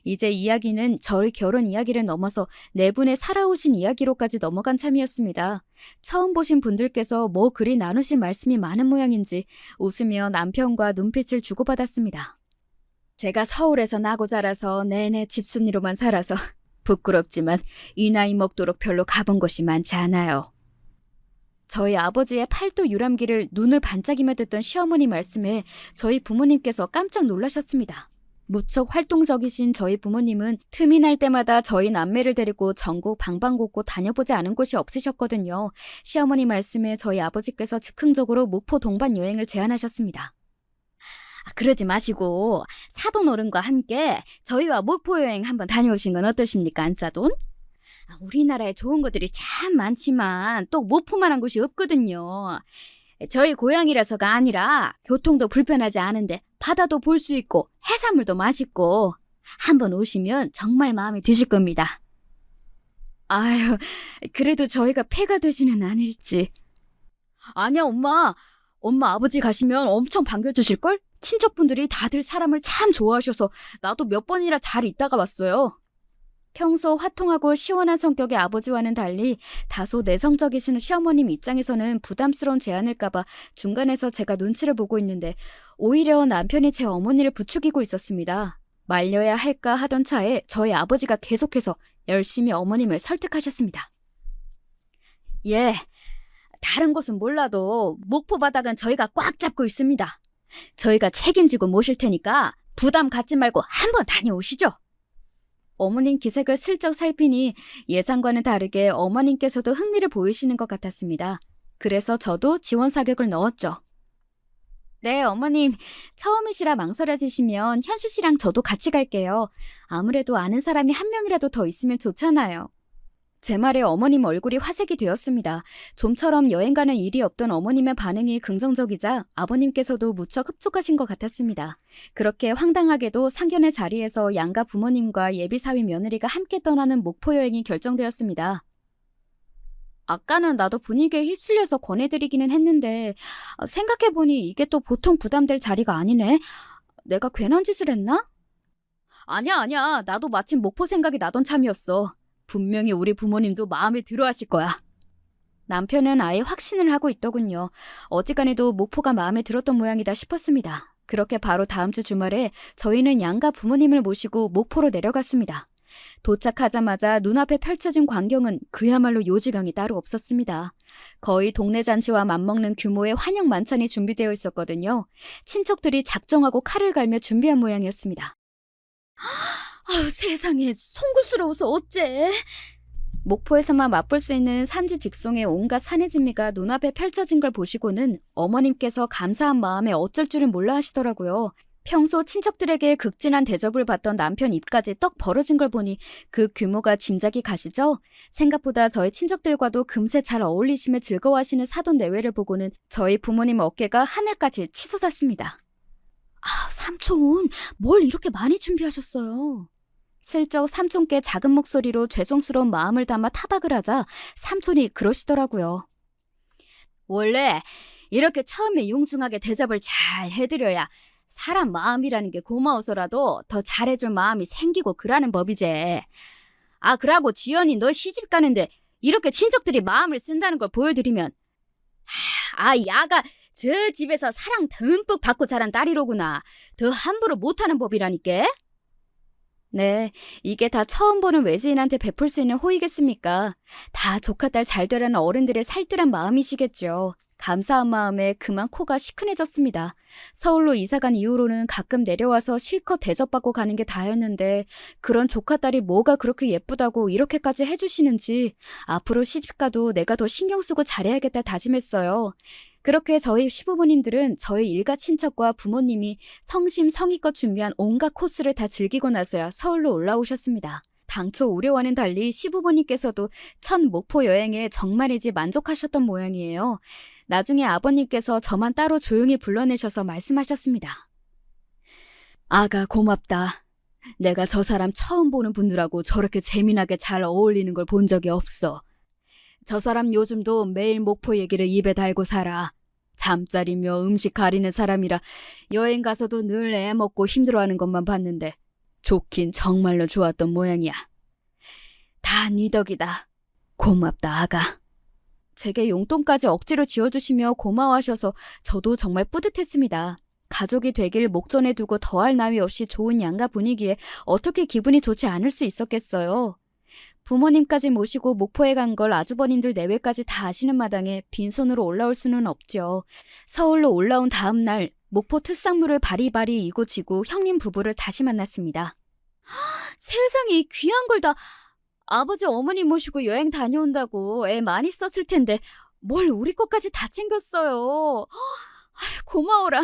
이제 이야기는 저희 결혼 이야기를 넘어서 네 분의 살아오신 이야기로까지 넘어간 참이었습니다. 처음 보신 분들께서 뭐 그리 나누실 말씀이 많은 모양인지 웃으며 남편과 눈빛을 주고받았습니다. 제가 서울에서 나고 자라서 내내 집순이로만 살아서 부끄럽지만 이 나이 먹도록 별로 가본 곳이 많지 않아요. 저희 아버지의 팔도 유람기를 눈을 반짝이며 듣던 시어머니 말씀에 저희 부모님께서 깜짝 놀라셨습니다. 무척 활동적이신 저희 부모님은 틈이 날 때마다 저희 남매를 데리고 전국 방방곡곡 다녀보지 않은 곳이 없으셨거든요. 시어머니 말씀에 저희 아버지께서 즉흥적으로 목포 동반 여행을 제안하셨습니다. 그러지 마시고 사돈 어른과 함께 저희와 목포 여행 한번 다녀오신 건 어떠십니까, 안사돈? 우리나라에 좋은 것들이 참 많지만 또 목포만한 곳이 없거든요. 저희 고향이라서가 아니라 교통도 불편하지 않은데 바다도 볼 수 있고 해산물도 맛있고 한번 오시면 정말 마음에 드실 겁니다. 아유, 그래도 저희가 폐가 되지는 않을지. 아니야, 엄마. 엄마 아버지 가시면 엄청 반겨주실걸? 친척분들이 다들 사람을 참 좋아하셔서 나도 몇 번이나 잘 있다가 왔어요. 평소 화통하고 시원한 성격의 아버지와는 달리 다소 내성적이신 시어머님 입장에서는 부담스러운 제안일까봐 중간에서 제가 눈치를 보고 있는데 오히려 남편이 제 어머니를 부추기고 있었습니다. 말려야 할까 하던 차에 저희 아버지가 계속해서 열심히 어머님을 설득하셨습니다. 예, 다른 곳은 몰라도 목포 바닥은 저희가 꽉 잡고 있습니다. 저희가 책임지고 모실 테니까 부담 갖지 말고 한번 다녀오시죠. 어머님 기색을 슬쩍 살피니 예상과는 다르게 어머님께서도 흥미를 보이시는 것 같았습니다. 그래서 저도 지원 사격을 넣었죠. 네, 어머님. 처음이시라 망설여지시면 현수 씨랑 저도 같이 갈게요. 아무래도 아는 사람이 한 명이라도 더 있으면 좋잖아요. 제 말에 어머님 얼굴이 화색이 되었습니다. 좀처럼 여행 가는 일이 없던 어머님의 반응이 긍정적이자 아버님께서도 무척 흡족하신 것 같았습니다. 그렇게 황당하게도 상견례 자리에서 양가 부모님과 예비사위 며느리가 함께 떠나는 목포 여행이 결정되었습니다. 아까는 나도 분위기에 휩쓸려서 권해드리기는 했는데 생각해보니 이게 또 보통 부담될 자리가 아니네. 내가 괜한 짓을 했나? 아니야. 나도 마침 목포 생각이 나던 참이었어. 분명히 우리 부모님도 마음에 들어하실 거야. 남편은 아예 확신을 하고 있더군요. 어지간해도 목포가 마음에 들었던 모양이다 싶었습니다. 그렇게 바로 다음 주 주말에 저희는 양가 부모님을 모시고 목포로 내려갔습니다. 도착하자마자 눈앞에 펼쳐진 광경은 그야말로 요지경이 따로 없었습니다. 거의 동네 잔치와 맞먹는 규모의 환영 만찬이 준비되어 있었거든요. 친척들이 작정하고 칼을 갈며 준비한 모양이었습니다. 아유, 세상에 송구스러워서 어째. 목포에서만 맛볼 수 있는 산지 직송의 온갖 산의 진미가 눈앞에 펼쳐진 걸 보시고는 어머님께서 감사한 마음에 어쩔 줄은 몰라 하시더라고요. 평소 친척들에게 극진한 대접을 받던 남편 입까지 떡 벌어진 걸 보니 그 규모가 짐작이 가시죠? 생각보다 저희 친척들과도 금세 잘 어울리시며 즐거워하시는 사돈 내외를 보고는 저희 부모님 어깨가 하늘까지 치솟았습니다. 아, 삼촌, 뭘 이렇게 많이 준비하셨어요? 슬쩍 삼촌께 작은 목소리로 죄송스러운 마음을 담아 타박을 하자 삼촌이 그러시더라고요. 원래 이렇게 처음에 융숭하게 대접을 잘 해드려야 사람 마음이라는 게 고마워서라도 더 잘해줄 마음이 생기고 그러는 법이지. 아, 그러고 지연이 너 시집 가는데 이렇게 친척들이 마음을 쓴다는 걸 보여드리면 야가 저 집에서 사랑 듬뿍 받고 자란 딸이로구나. 더 함부로 못하는 법이라니까. 네, 이게 다 처음 보는 외지인한테 베풀 수 있는 호의겠습니까? 다 조카딸 잘 되라는 어른들의 살뜰한 마음이시겠죠. 감사한 마음에 그만 코가 시큰해졌습니다. 서울로 이사간 이후로는 가끔 내려와서 실컷 대접받고 가는 게 다였는데 그런 조카딸이 뭐가 그렇게 예쁘다고 이렇게까지 해주시는지 앞으로 시집가도 내가 더 신경 쓰고 잘해야겠다 다짐했어요. 그렇게 저희 시부모님들은 저희 일가 친척과 부모님이 성심성의껏 준비한 온갖 코스를 다 즐기고 나서야 서울로 올라오셨습니다. 당초 우려와는 달리 시부모님께서도 첫 목포 여행에 정말이지 만족하셨던 모양이에요. 나중에 아버님께서 저만 따로 조용히 불러내셔서 말씀하셨습니다. 아가 고맙다. 내가 저 사람 처음 보는 분들하고 저렇게 재미나게 잘 어울리는 걸 본 적이 없어. 저 사람 요즘도 매일 목포 얘기를 입에 달고 살아. 잠자리며 음식 가리는 사람이라 여행 가서도 늘 애 먹고 힘들어하는 것만 봤는데 좋긴 정말로 좋았던 모양이야. 다 네 덕이다. 고맙다, 아가. 제게 용돈까지 억지로 쥐어주시며 고마워하셔서 저도 정말 뿌듯했습니다. 가족이 되길 목전에 두고 더할 나위 없이 좋은 양가 분위기에 어떻게 기분이 좋지 않을 수 있었겠어요. 부모님까지 모시고 목포에 간 걸 아주버님들 내외까지 다 아시는 마당에 빈손으로 올라올 수는 없죠. 서울로 올라온 다음 날 목포 특산물을 바리바리 이고 지고 형님 부부를 다시 만났습니다. 세상에 이 귀한 걸 다 아버지 어머니 모시고 여행 다녀온다고 애 많이 썼을 텐데 뭘 우리 것까지 다 챙겼어요. 고마워라.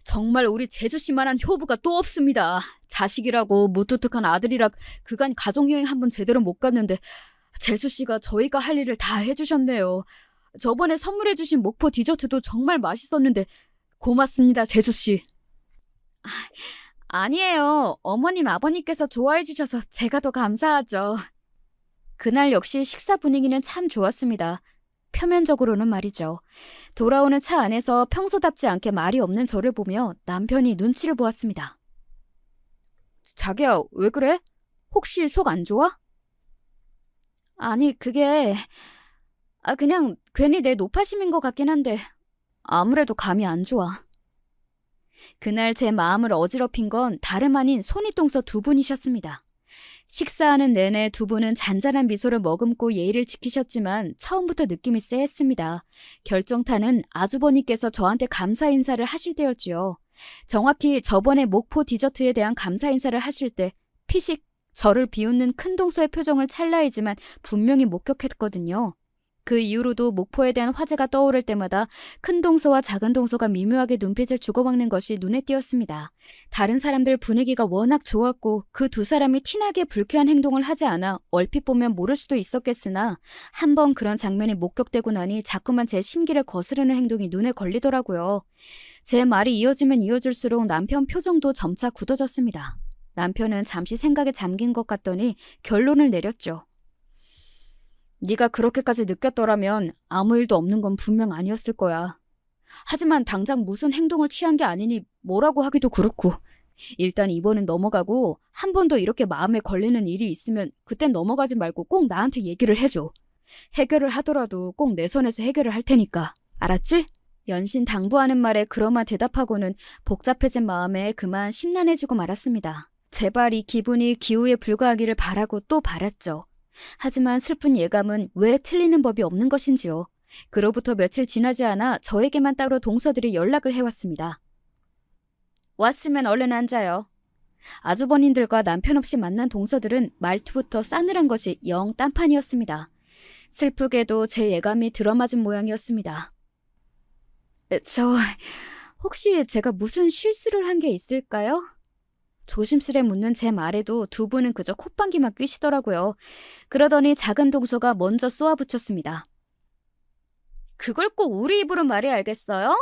정말 우리 제주씨만한 효부가 또 없습니다. 자식이라고 무뚝뚝한 아들이라 그간 가족여행 한번 제대로 못 갔는데 제주씨가 저희가 할 일을 다 해주셨네요. 저번에 선물해주신 목포 디저트도 정말 맛있었는데 고맙습니다, 제주씨. 아니에요. 어머님, 아버님께서 좋아해 주셔서 제가 더 감사하죠. 그날 역시 식사 분위기는 참 좋았습니다. 표면적으로는 말이죠. 돌아오는 차 안에서 평소답지 않게 말이 없는 저를 보며 남편이 눈치를 보았습니다. 자기야, 왜 그래? 혹시 속 안 좋아? 아니, 그게 그냥 괜히 내 노파심인 것 같긴 한데 아무래도 감이 안 좋아. 그날 제 마음을 어지럽힌 건 다름 아닌 손이동서 두 분이셨습니다. 식사하는 내내 두 분은 잔잔한 미소를 머금고 예의를 지키셨지만 처음부터 느낌이 쎄했습니다. 결정타는 아주버님께서 저한테 감사 인사를 하실 때였지요. 정확히 저번에 목포 디저트에 대한 감사 인사를 하실 때 피식 저를 비웃는 큰 동서의 표정을 찰나이지만 분명히 목격했거든요. 그 이후로도 목포에 대한 화제가 떠오를 때마다 큰 동서와 작은 동서가 미묘하게 눈빛을 주고받는 것이 눈에 띄었습니다. 다른 사람들 분위기가 워낙 좋았고 그 두 사람이 티나게 불쾌한 행동을 하지 않아 얼핏 보면 모를 수도 있었겠으나 한 번 그런 장면이 목격되고 나니 자꾸만 제 심기를 거스르는 행동이 눈에 걸리더라고요. 제 말이 이어지면 이어질수록 남편 표정도 점차 굳어졌습니다. 남편은 잠시 생각에 잠긴 것 같더니 결론을 내렸죠. 네가 그렇게까지 느꼈더라면 아무 일도 없는 건 분명 아니었을 거야. 하지만 당장 무슨 행동을 취한 게 아니니 뭐라고 하기도 그렇고. 일단 이번은 넘어가고 한 번 더 이렇게 마음에 걸리는 일이 있으면 그땐 넘어가지 말고 꼭 나한테 얘기를 해줘. 해결을 하더라도 꼭 내 선에서 해결을 할 테니까. 알았지? 연신 당부하는 말에 그러마 대답하고는 복잡해진 마음에 그만 심란해지고 말았습니다. 제발 이 기분이 기우에 불과하기를 바라고 또 바랐죠. 하지만 슬픈 예감은 왜 틀리는 법이 없는 것인지요. 그로부터 며칠 지나지 않아 저에게만 따로 동서들이 연락을 해왔습니다. 왔으면 얼른 앉아요. 아주버님들과 남편 없이 만난 동서들은 말투부터 싸늘한 것이 영 딴판이었습니다. 슬프게도 제 예감이 들어맞은 모양이었습니다. 혹시 제가 무슨 실수를 한 게 있을까요? 조심스레 묻는 제 말에도 두 분은 그저 콧방귀만 뀌시더라고요. 그러더니 작은 동서가 먼저 쏘아붙였습니다. 그걸 꼭 우리 입으로 말해야 알겠어요?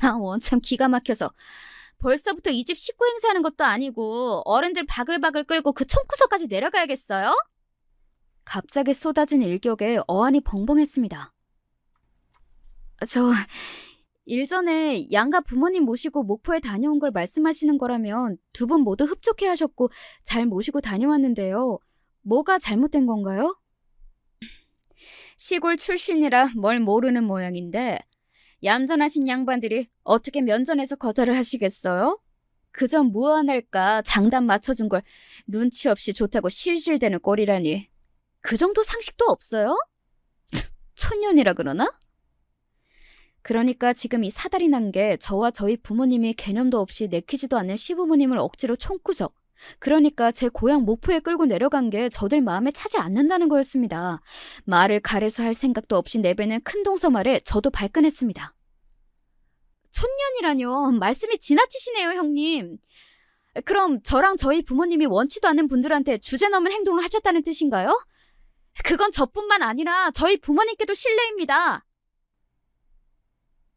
나 원참 기가 막혀서. 벌써부터 이 집 식구 행세하는 것도 아니고 어른들 바글바글 끌고 그 총구석까지 내려가야겠어요? 갑자기 쏟아진 일격에 어안이 벙벙했습니다. 일전에 양가 부모님 모시고 목포에 다녀온 걸 말씀하시는 거라면 두 분 모두 흡족해 하셨고 잘 모시고 다녀왔는데요. 뭐가 잘못된 건가요? 시골 출신이라 뭘 모르는 모양인데 얌전하신 양반들이 어떻게 면전에서 거절을 하시겠어요? 그저 무안할까 장단 맞춰준 걸 눈치 없이 좋다고 실실대는 꼴이라니. 그 정도 상식도 없어요? 촌년이라 그러나? 그러니까 지금 이 사달이 난 게 저와 저희 부모님이 개념도 없이 내키지도 않는 시부모님을 억지로 총구석, 그러니까 제 고향 목포에 끌고 내려간 게 저들 마음에 차지 않는다는 거였습니다. 말을 가려서 할 생각도 없이 내뱉는 큰 동서 말에 저도 발끈했습니다. 촌년이라뇨. 말씀이 지나치시네요, 형님. 그럼 저랑 저희 부모님이 원치도 않는 분들한테 주제넘은 행동을 하셨다는 뜻인가요? 그건 저뿐만 아니라 저희 부모님께도 실례입니다.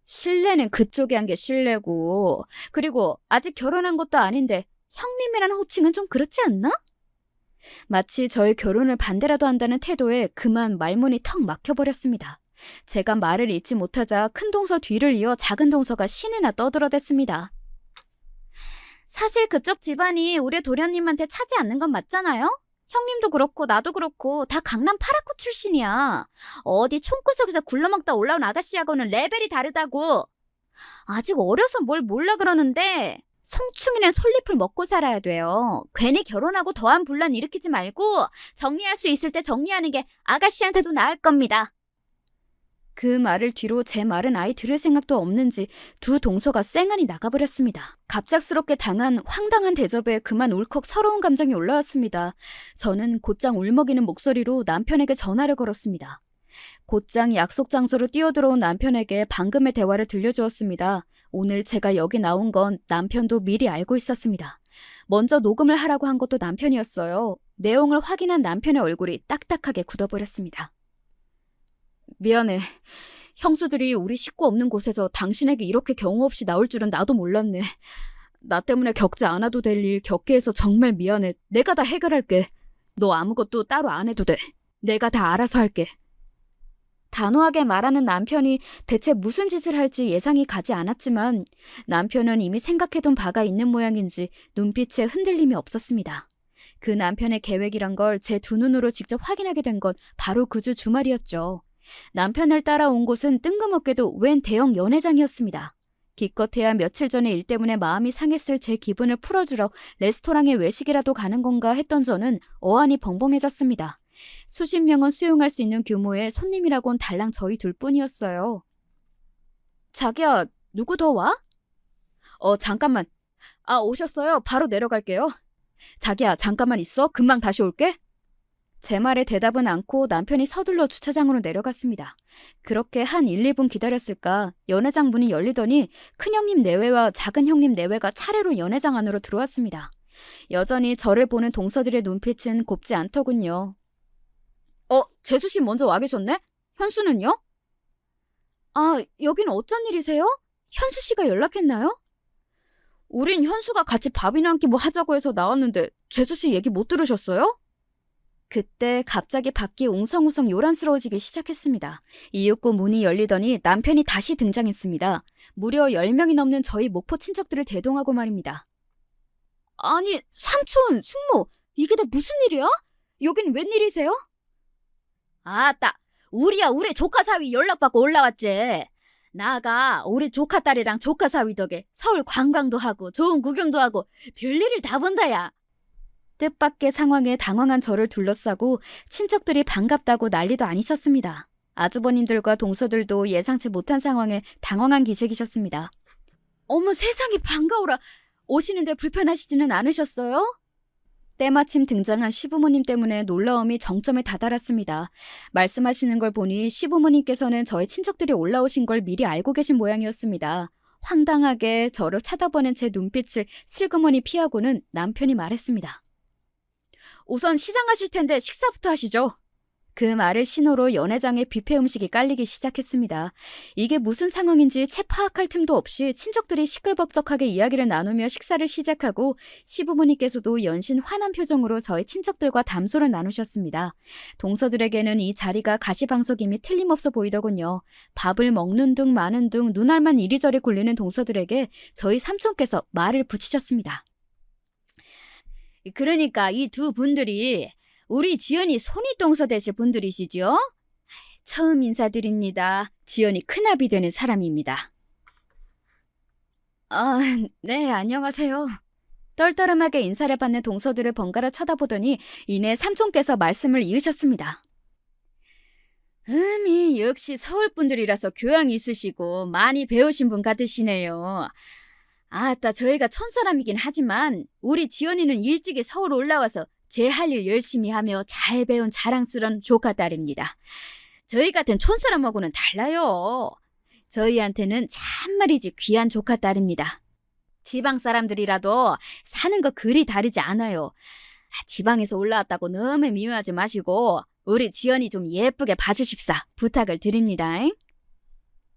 실례는 그쪽이 한 게 실례고, 그리고 아직 결혼한 것도 아닌데 형님이라는 호칭은 좀 그렇지 않나? 마치 저의 결혼을 반대라도 한다는 태도에 그만 말문이 턱 막혀버렸습니다. 제가 말을 잇지 못하자 큰 동서 뒤를 이어 작은 동서가 신이나 떠들어댔습니다. 사실 그쪽 집안이 우리 도련님한테 차지 않는 건 맞잖아요? 형님도 그렇고 나도 그렇고 다 강남 파라쿠 출신이야. 어디 총구석에서 굴러먹다 올라온 아가씨하고는 레벨이 다르다고. 아직 어려서 뭘 몰라 그러는데 성충이는 솔잎을 먹고 살아야 돼요. 괜히 결혼하고 더한 분란 일으키지 말고 정리할 수 있을 때 정리하는 게 아가씨한테도 나을 겁니다. 그 말을 뒤로 제 말은 아예 들을 생각도 없는지 두 동서가 쌩안이 나가버렸습니다. 갑작스럽게 당한 황당한 대접에 그만 울컥 서러운 감정이 올라왔습니다. 저는 곧장 울먹이는 목소리로 남편에게 전화를 걸었습니다. 곧장 약속 장소로 뛰어들어온 남편에게 방금의 대화를 들려주었습니다. 오늘 제가 여기 나온 건 남편도 미리 알고 있었습니다. 먼저 녹음을 하라고 한 것도 남편이었어요. 내용을 확인한 남편의 얼굴이 딱딱하게 굳어버렸습니다. 미안해. 형수들이 우리 식구 없는 곳에서 당신에게 이렇게 경우 없이 나올 줄은 나도 몰랐네. 나 때문에 겪지 않아도 될 일 겪게 해서 정말 미안해. 내가 다 해결할게. 너 아무것도 따로 안 해도 돼. 내가 다 알아서 할게. 단호하게 말하는 남편이 대체 무슨 짓을 할지 예상이 가지 않았지만 남편은 이미 생각해둔 바가 있는 모양인지 눈빛에 흔들림이 없었습니다. 그 남편의 계획이란 걸 제 두 눈으로 직접 확인하게 된 건 바로 그 주 주말이었죠. 남편을 따라온 곳은 뜬금없게도 웬 대형 연회장이었습니다. 기껏해야 며칠 전에 일 때문에 마음이 상했을 제 기분을 풀어주러 레스토랑에 외식이라도 가는 건가 했던 저는 어안이 벙벙해졌습니다. 수십 명은 수용할 수 있는 규모의 손님이라곤 달랑 저희 둘뿐이었어요. 자기야, 누구 더 와? 잠깐만. 오셨어요? 바로 내려갈게요. 자기야, 잠깐만 있어. 금방 다시 올게. 제 말에 대답은 않고 남편이 서둘러 주차장으로 내려갔습니다. 그렇게 한 1, 2분 기다렸을까 연회장 문이 열리더니 큰형님 내외와 작은 형님 내외가 차례로 연회장 안으로 들어왔습니다. 여전히 저를 보는 동서들의 눈빛은 곱지 않더군요. 재수씨 먼저 와 계셨네? 현수는요? 아, 여긴 어쩐 일이세요? 현수씨가 연락했나요? 우린 현수가 같이 밥이나 한 끼 뭐 하자고 해서 나왔는데 재수씨 얘기 못 들으셨어요? 그때 갑자기 밖이 웅성웅성 요란스러워지기 시작했습니다. 이윽고 문이 열리더니 남편이 다시 등장했습니다. 무려 10명이 넘는 저희 목포 친척들을 대동하고 말입니다. 아니, 삼촌, 숙모, 이게 다 무슨 일이야? 여긴 웬일이세요? 아따, 우리 조카 사위 연락받고 올라왔지. 나가 우리 조카 딸이랑 조카 사위 덕에 서울 관광도 하고 좋은 구경도 하고 별일을 다 본다야. 뜻밖의 상황에 당황한 저를 둘러싸고 친척들이 반갑다고 난리도 아니셨습니다. 아주버님들과 동서들도 예상치 못한 상황에 당황한 기색이셨습니다. 어머 세상에 반가워라. 오시는데 불편하시지는 않으셨어요? 때마침 등장한 시부모님 때문에 놀라움이 정점에 다다랐습니다. 말씀하시는 걸 보니 시부모님께서는 저희 친척들이 올라오신 걸 미리 알고 계신 모양이었습니다. 황당하게 저를 쳐다보는 제 눈빛을 슬그머니 피하고는 남편이 말했습니다. 우선 시장하실 텐데 식사부터 하시죠. 그 말을 신호로 연회장에 뷔페 음식이 깔리기 시작했습니다. 이게 무슨 상황인지 채 파악할 틈도 없이 친척들이 시끌벅적하게 이야기를 나누며 식사를 시작하고 시부모님께서도 연신 환한 표정으로 저희 친척들과 담소를 나누셨습니다. 동서들에게는 이 자리가 가시방석임이 틀림없어 보이더군요. 밥을 먹는 둥 마는 둥 눈알만 이리저리 굴리는 동서들에게 저희 삼촌께서 말을 붙이셨습니다. 그러니까 이 두 분들이 우리 지연이 손윗동서 되실 분들이시죠? 처음 인사드립니다. 지연이 큰아비 되는 사람입니다. 네, 안녕하세요. 떨떠름하게 인사를 받는 동서들을 번갈아 쳐다보더니 이내 삼촌께서 말씀을 이으셨습니다. 역시 서울 분들이라서 교양이 있으시고 많이 배우신 분 같으시네요. 아따, 저희가 촌사람이긴 하지만 우리 지연이는 일찍이 서울 올라와서 제 할 일 열심히 하며 잘 배운 자랑스런 조카 딸입니다. 저희 같은 촌사람하고는 달라요. 저희한테는 참말이지 귀한 조카 딸입니다. 지방 사람들이라도 사는 거 그리 다르지 않아요. 지방에서 올라왔다고 너무 미워하지 마시고 우리 지연이 좀 예쁘게 봐주십사 부탁을 드립니다.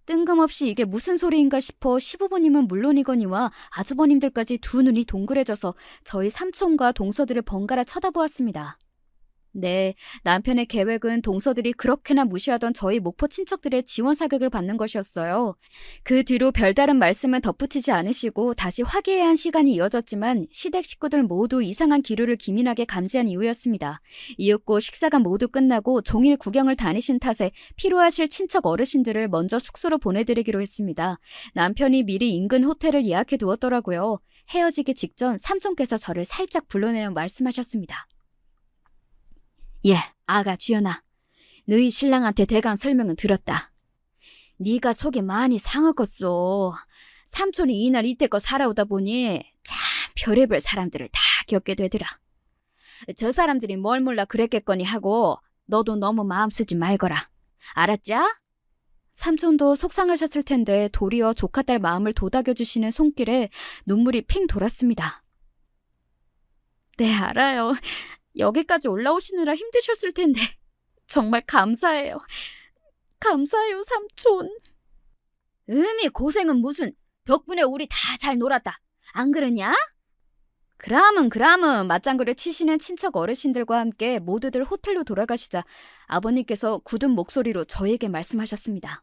뜬금없이 이게 무슨 소리인가 싶어 시부모님은 물론이거니와 아주버님들까지 두 눈이 동그래져서 저희 삼촌과 동서들을 번갈아 쳐다보았습니다. 네, 남편의 계획은 동서들이 그렇게나 무시하던 저희 목포 친척들의 지원 사격을 받는 것이었어요. 그 뒤로 별다른 말씀은 덧붙이지 않으시고 다시 화기애애한 시간이 이어졌지만 시댁 식구들 모두 이상한 기류를 기민하게 감지한 이후였습니다. 이윽고 식사가 모두 끝나고 종일 구경을 다니신 탓에 피로하실 친척 어르신들을 먼저 숙소로 보내드리기로 했습니다. 남편이 미리 인근 호텔을 예약해 두었더라고요. 헤어지기 직전 삼촌께서 저를 살짝 불러내어 말씀하셨습니다. 예, 아가 지연아, 너희 신랑한테 대강 설명은 들었다. 네가 속이 많이 상하겠소. 삼촌이 이날 이때껏 살아오다 보니 참 별의별 사람들을 다 겪게 되더라. 저 사람들이 뭘 몰라 그랬겠거니 하고 너도 너무 마음 쓰지 말거라. 알았자? 삼촌도 속상하셨을 텐데 도리어 조카딸 마음을 도닥여주시는 손길에 눈물이 핑 돌았습니다. 네, 알아요. 여기까지 올라오시느라 힘드셨을 텐데 정말 감사해요. 감사해요, 삼촌. 고생은 무슨. 덕분에 우리 다 잘 놀았다. 안 그러냐? 그라면 맞장구를 치시는 친척 어르신들과 함께 모두들 호텔로 돌아가시자 아버님께서 굳은 목소리로 저에게 말씀하셨습니다.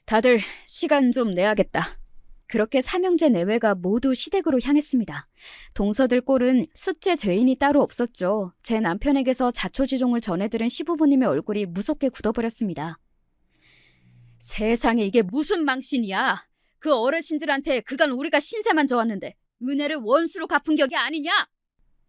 다들 시간 좀 내야겠다. 그렇게 삼형제 내외가 모두 시댁으로 향했습니다. 동서들 꼴은 숫째 죄인이 따로 없었죠. 제 남편에게서 자초지종을 전해들은 시부모님의 얼굴이 무섭게 굳어버렸습니다. 세상에 이게 무슨 망신이야. 그 어르신들한테 그간 우리가 신세만 져왔는데 은혜를 원수로 갚은 격이 아니냐?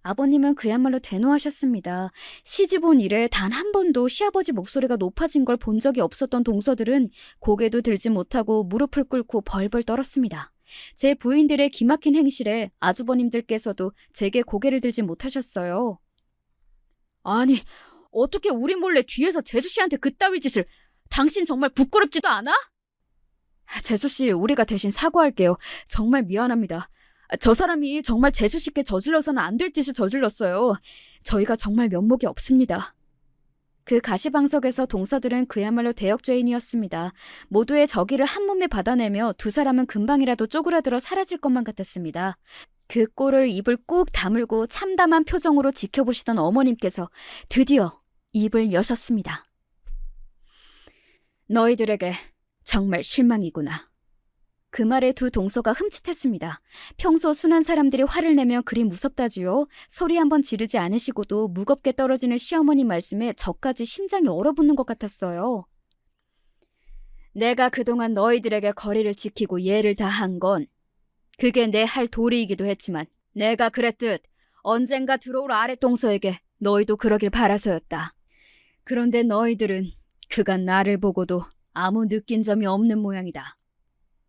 아버님은 그야말로 대노하셨습니다. 시집 온 이래 단 한 번도 시아버지 목소리가 높아진 걸 본 적이 없었던 동서들은 고개도 들지 못하고 무릎을 꿇고 벌벌 떨었습니다. 제 부인들의 기막힌 행실에 아주버님들께서도 제게 고개를 들지 못하셨어요. 아니, 어떻게 우리 몰래 뒤에서 재수 씨한테 그따위 짓을. 당신 정말 부끄럽지도 않아? 재수 씨, 우리가 대신 사과할게요. 정말 미안합니다. 저 사람이 정말 재수 씨께 저질러서는 안 될 짓을 저질렀어요. 저희가 정말 면목이 없습니다. 그 가시방석에서 동서들은 그야말로 대역죄인이었습니다. 모두의 저기를 한 몸에 받아내며 두 사람은 금방이라도 쪼그라들어 사라질 것만 같았습니다. 그 꼴을 입을 꾹 다물고 참담한 표정으로 지켜보시던 어머님께서 드디어 입을 여셨습니다. 너희들에게 정말 실망이구나. 그 말에 두 동서가 흠칫했습니다. 평소 순한 사람들이 화를 내면 그리 무섭다지요. 소리 한번 지르지 않으시고도 무겁게 떨어지는 시어머니 말씀에 저까지 심장이 얼어붙는 것 같았어요. 내가 그동안 너희들에게 거리를 지키고 예를 다한 건 그게 내 할 도리이기도 했지만 내가 그랬듯 언젠가 들어올 아랫동서에게 너희도 그러길 바라서였다. 그런데 너희들은 그간 나를 보고도 아무 느낀 점이 없는 모양이다.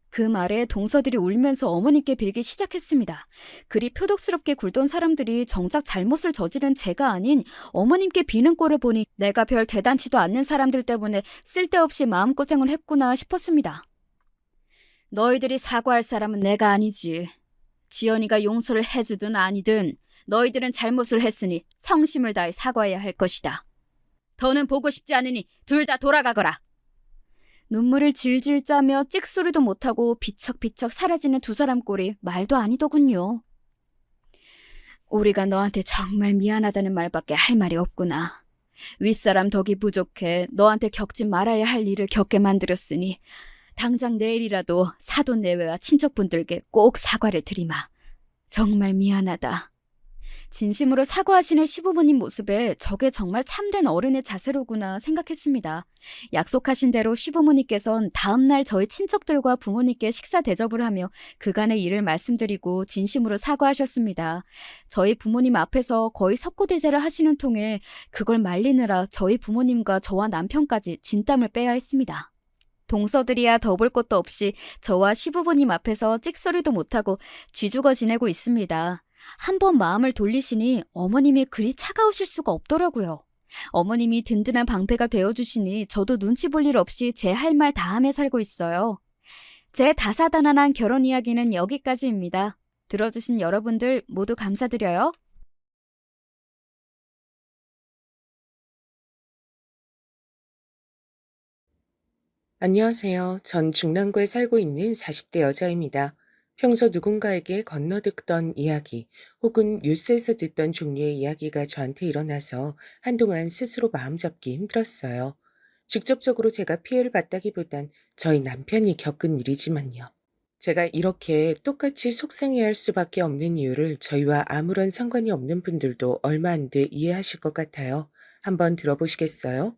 그 말에 동서들이 울면서 어머님께 빌기 시작했습니다. 그리 표독스럽게 굴던 사람들이 정작 잘못을 저지른 제가 아닌 어머님께 비는 꼴을 보니 내가 별 대단치도 않는 사람들 때문에 쓸데없이 마음고생을 했구나 싶었습니다. 너희들이 사과할 사람은 내가 아니지. 지연이가 용서를 해주든 아니든 너희들은 잘못을 했으니 성심을 다해 사과해야 할 것이다. 더는 보고 싶지 않으니 둘 다 돌아가거라. 눈물을 질질 짜며 찍소리도 못하고 비척비척 사라지는 두 사람 꼴이 말도 아니더군요. 우리가 너한테 정말 미안하다는 말밖에 할 말이 없구나. 윗사람 덕이 부족해 너한테 겪지 말아야 할 일을 겪게 만들었으니 당장 내일이라도 사돈 내외와 친척분들께 꼭 사과를 드리마. 정말 미안하다. 진심으로 사과하시는 시부모님 모습에 저게 정말 참된 어른의 자세로구나 생각했습니다. 약속하신 대로 시부모님께선 다음날 저희 친척들과 부모님께 식사 대접을 하며 그간의 일을 말씀드리고 진심으로 사과하셨습니다. 저희 부모님 앞에서 거의 석고대죄를 하시는 통에 그걸 말리느라 저희 부모님과 저와 남편까지 진땀을 빼야 했습니다. 동서들이야 더 볼 것도 없이 저와 시부모님 앞에서 찍소리도 못하고 쥐죽어 지내고 있습니다. 한번 마음을 돌리시니 어머님이 그리 차가우실 수가 없더라고요. 어머님이 든든한 방패가 되어주시니 저도 눈치 볼 일 없이 제 할 말 다 하며 살고 있어요. 제 다사다난한 결혼 이야기는 여기까지입니다. 들어주신 여러분들 모두 감사드려요. 안녕하세요. 전 중랑구에 살고 있는 40대 여자입니다. 평소 누군가에게 건너듣던 이야기 혹은 뉴스에서 듣던 종류의 이야기가 저한테 일어나서 한동안 스스로 마음 잡기 힘들었어요. 직접적으로 제가 피해를 봤다기보단 저희 남편이 겪은 일이지만요. 제가 이렇게 똑같이 속상해할 수밖에 없는 이유를 저희와 아무런 상관이 없는 분들도 얼마 안 돼 이해하실 것 같아요. 한번 들어보시겠어요?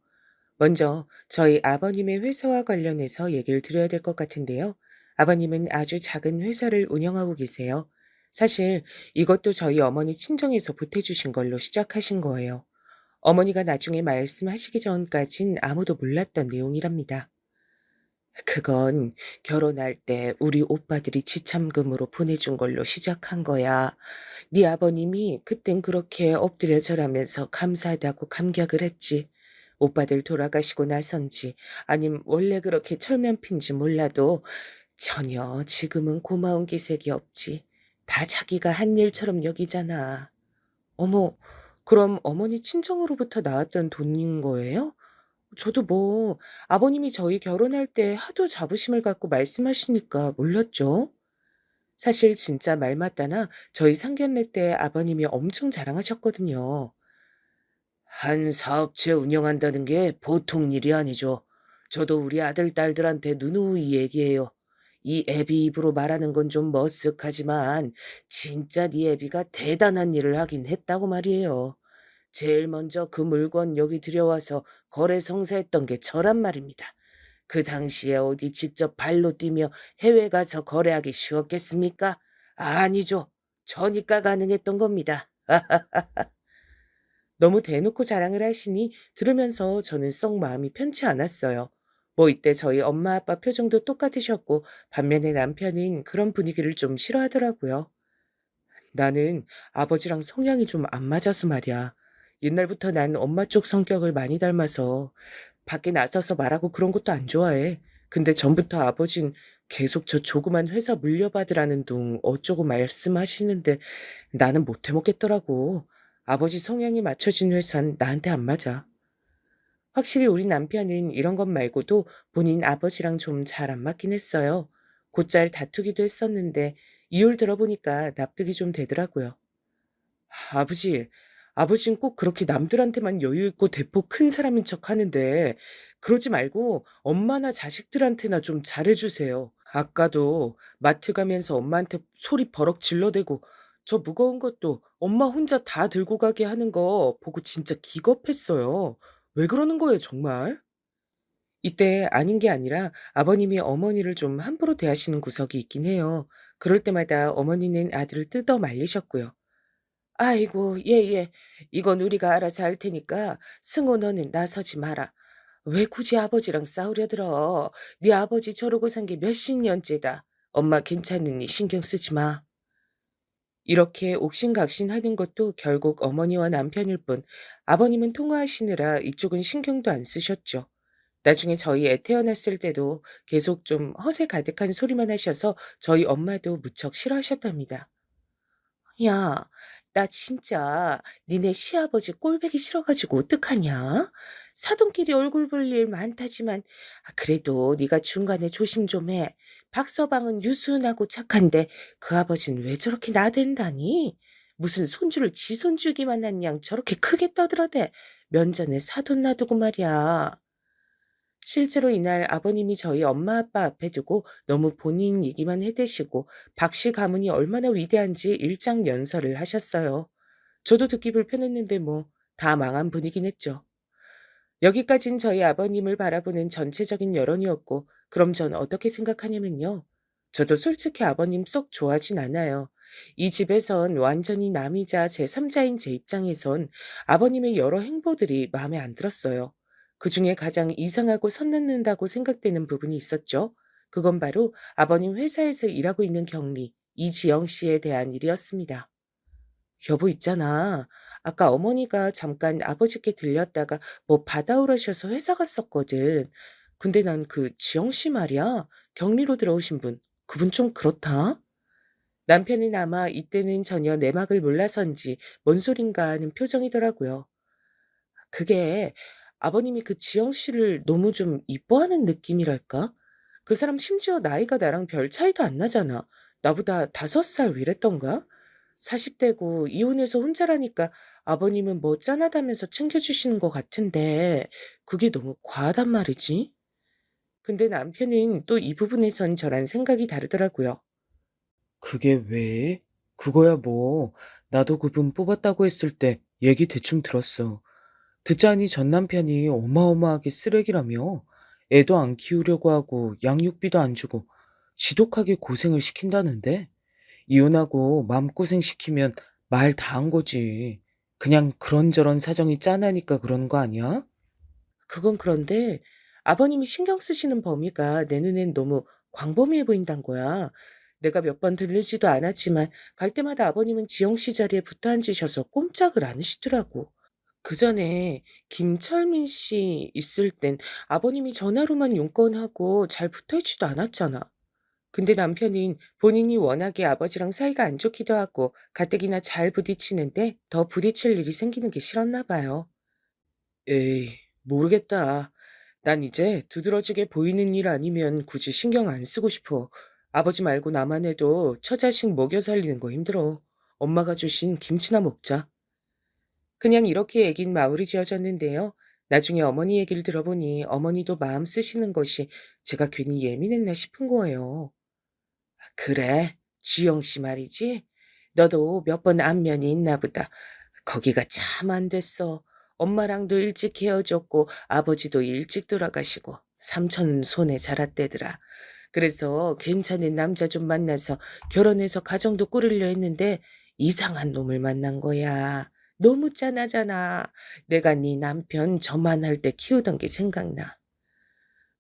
먼저 저희 아버님의 회사와 관련해서 얘기를 드려야 될 것 같은데요. 아버님은 아주 작은 회사를 운영하고 계세요. 사실 이것도 저희 어머니 친정에서 보태주신 걸로 시작하신 거예요. 어머니가 나중에 말씀하시기 전까진 아무도 몰랐던 내용이랍니다. 그건 결혼할 때 우리 오빠들이 지참금으로 보내준 걸로 시작한 거야. 네 아버님이 그땐 그렇게 엎드려 절하면서 감사하다고 감격을 했지. 오빠들 돌아가시고 나선지 아님 원래 그렇게 철면핀지 몰라도 전혀 지금은 고마운 기색이 없지. 다 자기가 한 일처럼 여기잖아. 어머, 그럼 어머니 친정으로부터 나왔던 돈인 거예요? 저도 뭐 아버님이 저희 결혼할 때 하도 자부심을 갖고 말씀하시니까 몰랐죠. 사실 진짜 말 맞다나 저희 상견례 때 아버님이 엄청 자랑하셨거든요. 한 사업체 운영한다는 게 보통 일이 아니죠. 저도 우리 아들, 딸들한테 누누이 얘기해요. 이 애비 입으로 말하는 건 좀 머쓱하지만 진짜 네 애비가 대단한 일을 하긴 했다고 말이에요. 제일 먼저 그 물건 여기 들여와서 거래 성사했던 게 저란 말입니다. 그 당시에 어디 직접 발로 뛰며 해외 가서 거래하기 쉬웠겠습니까? 아니죠. 저니까 가능했던 겁니다. 너무 대놓고 자랑을 하시니 들으면서 저는 썩 마음이 편치 않았어요. 뭐 이때 저희 엄마 아빠 표정도 똑같으셨고 반면에 남편은 그런 분위기를 좀 싫어하더라고요. 나는 아버지랑 성향이 좀 안 맞아서 말이야. 옛날부터 난 엄마 쪽 성격을 많이 닮아서 밖에 나서서 말하고 그런 것도 안 좋아해. 근데 전부터 아버진 계속 저 조그만 회사 물려받으라는 둥 어쩌고 말씀하시는데 나는 못 해먹겠더라고. 아버지 성향이 맞춰진 회사는 나한테 안 맞아. 확실히 우리 남편은 이런 것 말고도 본인 아버지랑 좀 잘 안 맞긴 했어요. 곧잘 다투기도 했었는데 이유를 들어보니까 납득이 좀 되더라고요. 아버지, 아버진 꼭 그렇게 남들한테만 여유 있고 대포 큰 사람인 척 하는데 그러지 말고 엄마나 자식들한테나 좀 잘해주세요. 아까도 마트 가면서 엄마한테 소리 버럭 질러대고 저 무거운 것도 엄마 혼자 다 들고 가게 하는 거 보고 진짜 기겁했어요. 왜 그러는 거예요, 정말? 이때 아닌 게 아니라 아버님이 어머니를 좀 함부로 대하시는 구석이 있긴 해요. 그럴 때마다 어머니는 아들을 뜯어 말리셨고요. 아이고, 예. 이건 우리가 알아서 할 테니까 승호 너는 나서지 마라. 왜 굳이 아버지랑 싸우려 들어? 네 아버지 저러고 산 게 몇십 년째다. 엄마 괜찮으니 신경 쓰지 마. 이렇게 옥신각신하는 것도 결국 어머니와 남편일 뿐 아버님은 통화하시느라 이쪽은 신경도 안 쓰셨죠. 나중에 저희 애 태어났을 때도 계속 좀 허세 가득한 소리만 하셔서 저희 엄마도 무척 싫어하셨답니다. 야, 나 진짜 니네 시아버지 꼴보기 싫어가지고 어떡하냐? 사돈끼리 얼굴 볼 일 많다지만 그래도 네가 중간에 조심 좀 해. 박서방은 유순하고 착한데 그 아버진 왜 저렇게 나댄다니? 무슨 손주를 지 손주기만 한 양 저렇게 크게 떠들어대. 면전에 사돈 놔두고 말이야. 실제로 이날 아버님이 저희 엄마 아빠 앞에 두고 너무 본인 얘기만 해대시고 박씨 가문이 얼마나 위대한지 일장연설을 하셨어요. 저도 듣기 불편했는데 뭐 다 망한 분이긴 했죠. 여기까진 저희 아버님을 바라보는 전체적인 여론이었고 그럼 전 어떻게 생각하냐면요. 저도 솔직히 아버님 썩 좋아하진 않아요. 이 집에선 완전히 남이자 제3자인 제 입장에선 아버님의 여러 행보들이 마음에 안 들었어요. 그중에 가장 이상하고 선 넘는다고 생각되는 부분이 있었죠. 그건 바로 아버님 회사에서 일하고 있는 경리, 이지영 씨에 대한 일이었습니다. 여보 있잖아. 아까 어머니가 잠깐 아버지께 들렸다가 뭐 받아오라셔서 회사 갔었거든. 근데 난 그 지영 씨 말이야. 격리로 들어오신 분. 그분 좀 그렇다. 남편은 아마 이때는 전혀 내막을 몰라서인지 뭔 소린가 하는 표정이더라고요. 그게 아버님이 그 지영 씨를 너무 좀 이뻐하는 느낌이랄까? 그 사람 심지어 나이가 나랑 별 차이도 안 나잖아. 나보다 5살 위랬던가? 40대고 이혼해서 혼자라니까 아버님은 뭐 짠하다면서 챙겨주시는 것 같은데 그게 너무 과하단 말이지. 근데 남편은 또 이 부분에선 저랑 생각이 다르더라고요. 그게 왜? 그거야 뭐. 나도 그분 뽑았다고 했을 때 얘기 대충 들었어. 듣자니 전 남편이 어마어마하게 쓰레기라며 애도 안 키우려고 하고 양육비도 안 주고 지독하게 고생을 시킨다는데 이혼하고 마음고생 시키면 말 다 한 거지. 그냥 그런저런 사정이 짠하니까 그러는 거 아니야? 그건 그런데 아버님이 신경 쓰시는 범위가 내 눈엔 너무 광범위해 보인단 거야. 내가 몇 번 들르지도 않았지만 갈 때마다 아버님은 지영 씨 자리에 붙어 앉으셔서 꼼짝을 않으시더라고. 그전에 김철민 씨 있을 땐 아버님이 전화로만 용건하고 잘 붙어있지도 않았잖아. 근데 남편은 본인이 워낙에 아버지랑 사이가 안 좋기도 하고 가뜩이나 잘 부딪히는데 더 부딪힐 일이 생기는 게 싫었나 봐요. 에이, 모르겠다. 난 이제 두드러지게 보이는 일 아니면 굳이 신경 안 쓰고 싶어. 아버지 말고 나만 해도 처자식 먹여 살리는 거 힘들어. 엄마가 주신 김치나 먹자. 그냥 이렇게 얘긴 마무리 지어졌는데요. 나중에 어머니 얘기를 들어보니 어머니도 마음 쓰시는 것이 제가 괜히 예민했나 싶은 거예요. 그래, 주영 씨 말이지? 너도 몇 번 안면이 있나 보다. 거기가 참 안 됐어. 엄마랑도 일찍 헤어졌고 아버지도 일찍 돌아가시고 삼촌 손에 자랐대더라. 그래서 괜찮은 남자 좀 만나서 결혼해서 가정도 꾸리려 했는데 이상한 놈을 만난 거야. 너무 짠하잖아. 내가 네 남편 저만할 때 키우던 게 생각나.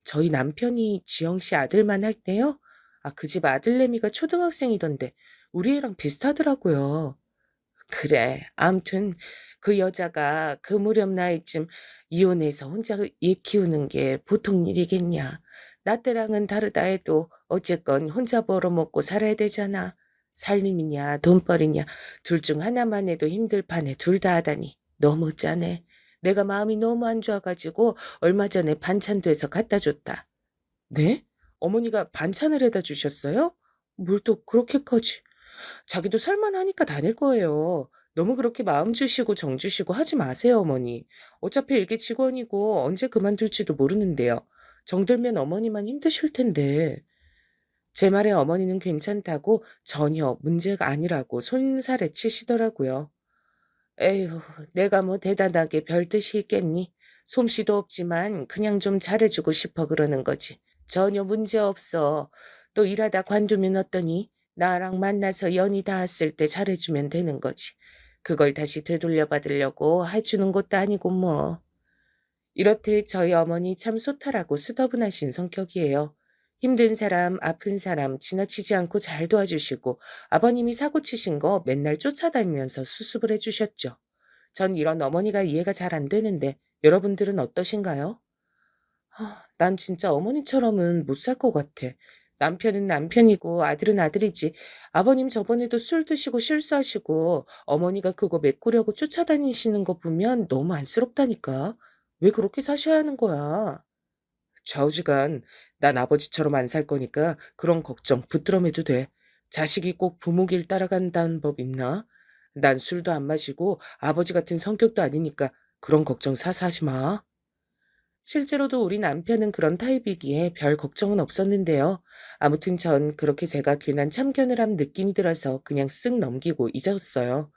저희 남편이 지영 씨 아들만 할 때요? 그 집 아들내미가 초등학생이던데 우리 애랑 비슷하더라고요. 그래. 암튼 그 여자가 그 무렵 나이쯤 이혼해서 혼자 얘 키우는 게 보통 일이겠냐. 나 때랑은 다르다 해도 어쨌건 혼자 벌어먹고 살아야 되잖아. 살림이냐 돈벌이냐 둘 중 하나만 해도 힘들 판에 둘 다 하다니 너무 짜네. 내가 마음이 너무 안 좋아가지고 얼마 전에 반찬도 해서 갖다 줬다. 네? 어머니가 반찬을 해다 주셨어요? 뭘 또 그렇게까지. 자기도 살만하니까 다닐 거예요. 너무 그렇게 마음 주시고 정 주시고 하지 마세요, 어머니. 어차피 일개 직원이고 언제 그만둘지도 모르는데요. 정들면 어머니만 힘드실 텐데. 제 말에 어머니는 괜찮다고 전혀 문제가 아니라고 손살에 치시더라고요. 에휴, 내가 뭐 대단하게 별 뜻이 있겠니? 솜씨도 없지만 그냥 좀 잘해주고 싶어 그러는 거지. 전혀 문제 없어. 또 일하다 관두면 어떠니? 나랑 만나서 연이 닿았을 때 잘해주면 되는 거지. 그걸 다시 되돌려 받으려고 해주는 것도 아니고 뭐. 이렇듯 저희 어머니 참 소탈하고 수더분하신 성격이에요. 힘든 사람, 아픈 사람 지나치지 않고 잘 도와주시고 아버님이 사고 치신 거 맨날 쫓아다니면서 수습을 해주셨죠. 전 이런 어머니가 이해가 잘 안 되는데 여러분들은 어떠신가요? 난 진짜 어머니처럼은 못 살 것 같아. 남편은 남편이고 아들은 아들이지. 아버님 저번에도 술 드시고 실수하시고 어머니가 그거 메꾸려고 쫓아다니시는 거 보면 너무 안쓰럽다니까. 왜 그렇게 사셔야 하는 거야? 좌우지간 난 아버지처럼 안 살 거니까 그런 걱정 붙들어매도 돼. 자식이 꼭 부모 길 따라간다는 법 있나? 난 술도 안 마시고 아버지 같은 성격도 아니니까 그런 걱정 사서 하지 마. 실제로도 우리 남편은 그런 타입이기에 별 걱정은 없었는데요. 아무튼 전 그렇게 제가 괜한 참견을 한 느낌이 들어서 그냥 쓱 넘기고 잊었어요.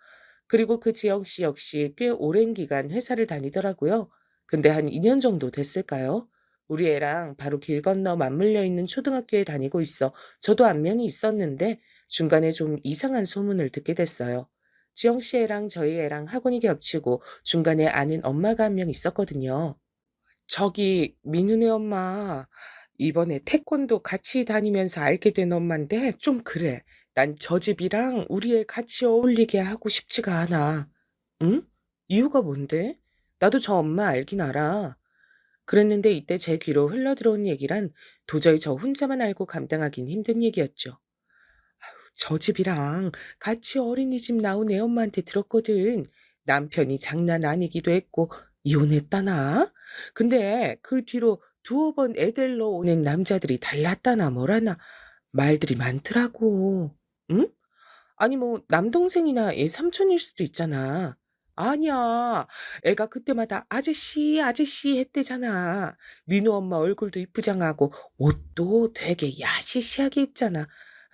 그리고 그 지영 씨 역시 꽤 오랜 기간 회사를 다니더라고요. 근데 한 2년 정도 됐을까요? 우리 애랑 바로 길 건너 맞물려 있는 초등학교에 다니고 있어 저도 안면이 있었는데 중간에 좀 이상한 소문을 듣게 됐어요. 지영 씨 애랑 저희 애랑 학원이 겹치고 중간에 아는 엄마가 한 명 있었거든요. 저기 민우네 엄마 이번에 태권도 같이 다니면서 알게 된 엄마인데 좀 그래. 난 저 집이랑 우리 애 같이 어울리게 하고 싶지가 않아. 응? 이유가 뭔데? 나도 저 엄마 알긴 알아. 그랬는데 이때 제 귀로 흘러들어온 얘기란 도저히 저 혼자만 알고 감당하긴 힘든 얘기였죠. 저 집이랑 같이 어린이집 나온 애 엄마한테 들었거든. 남편이 장난 아니기도 했고 이혼했다나? 근데 그 뒤로 두어 번 애 데리러 오는 남자들이 달랐다나 뭐라나 말들이 많더라고. 응? 아니 뭐 남동생이나 얘 삼촌일 수도 있잖아. 아니야. 애가 그때마다 아저씨 아저씨 했대잖아. 민우 엄마 얼굴도 이쁘장하고 옷도 되게 야시시하게 입잖아.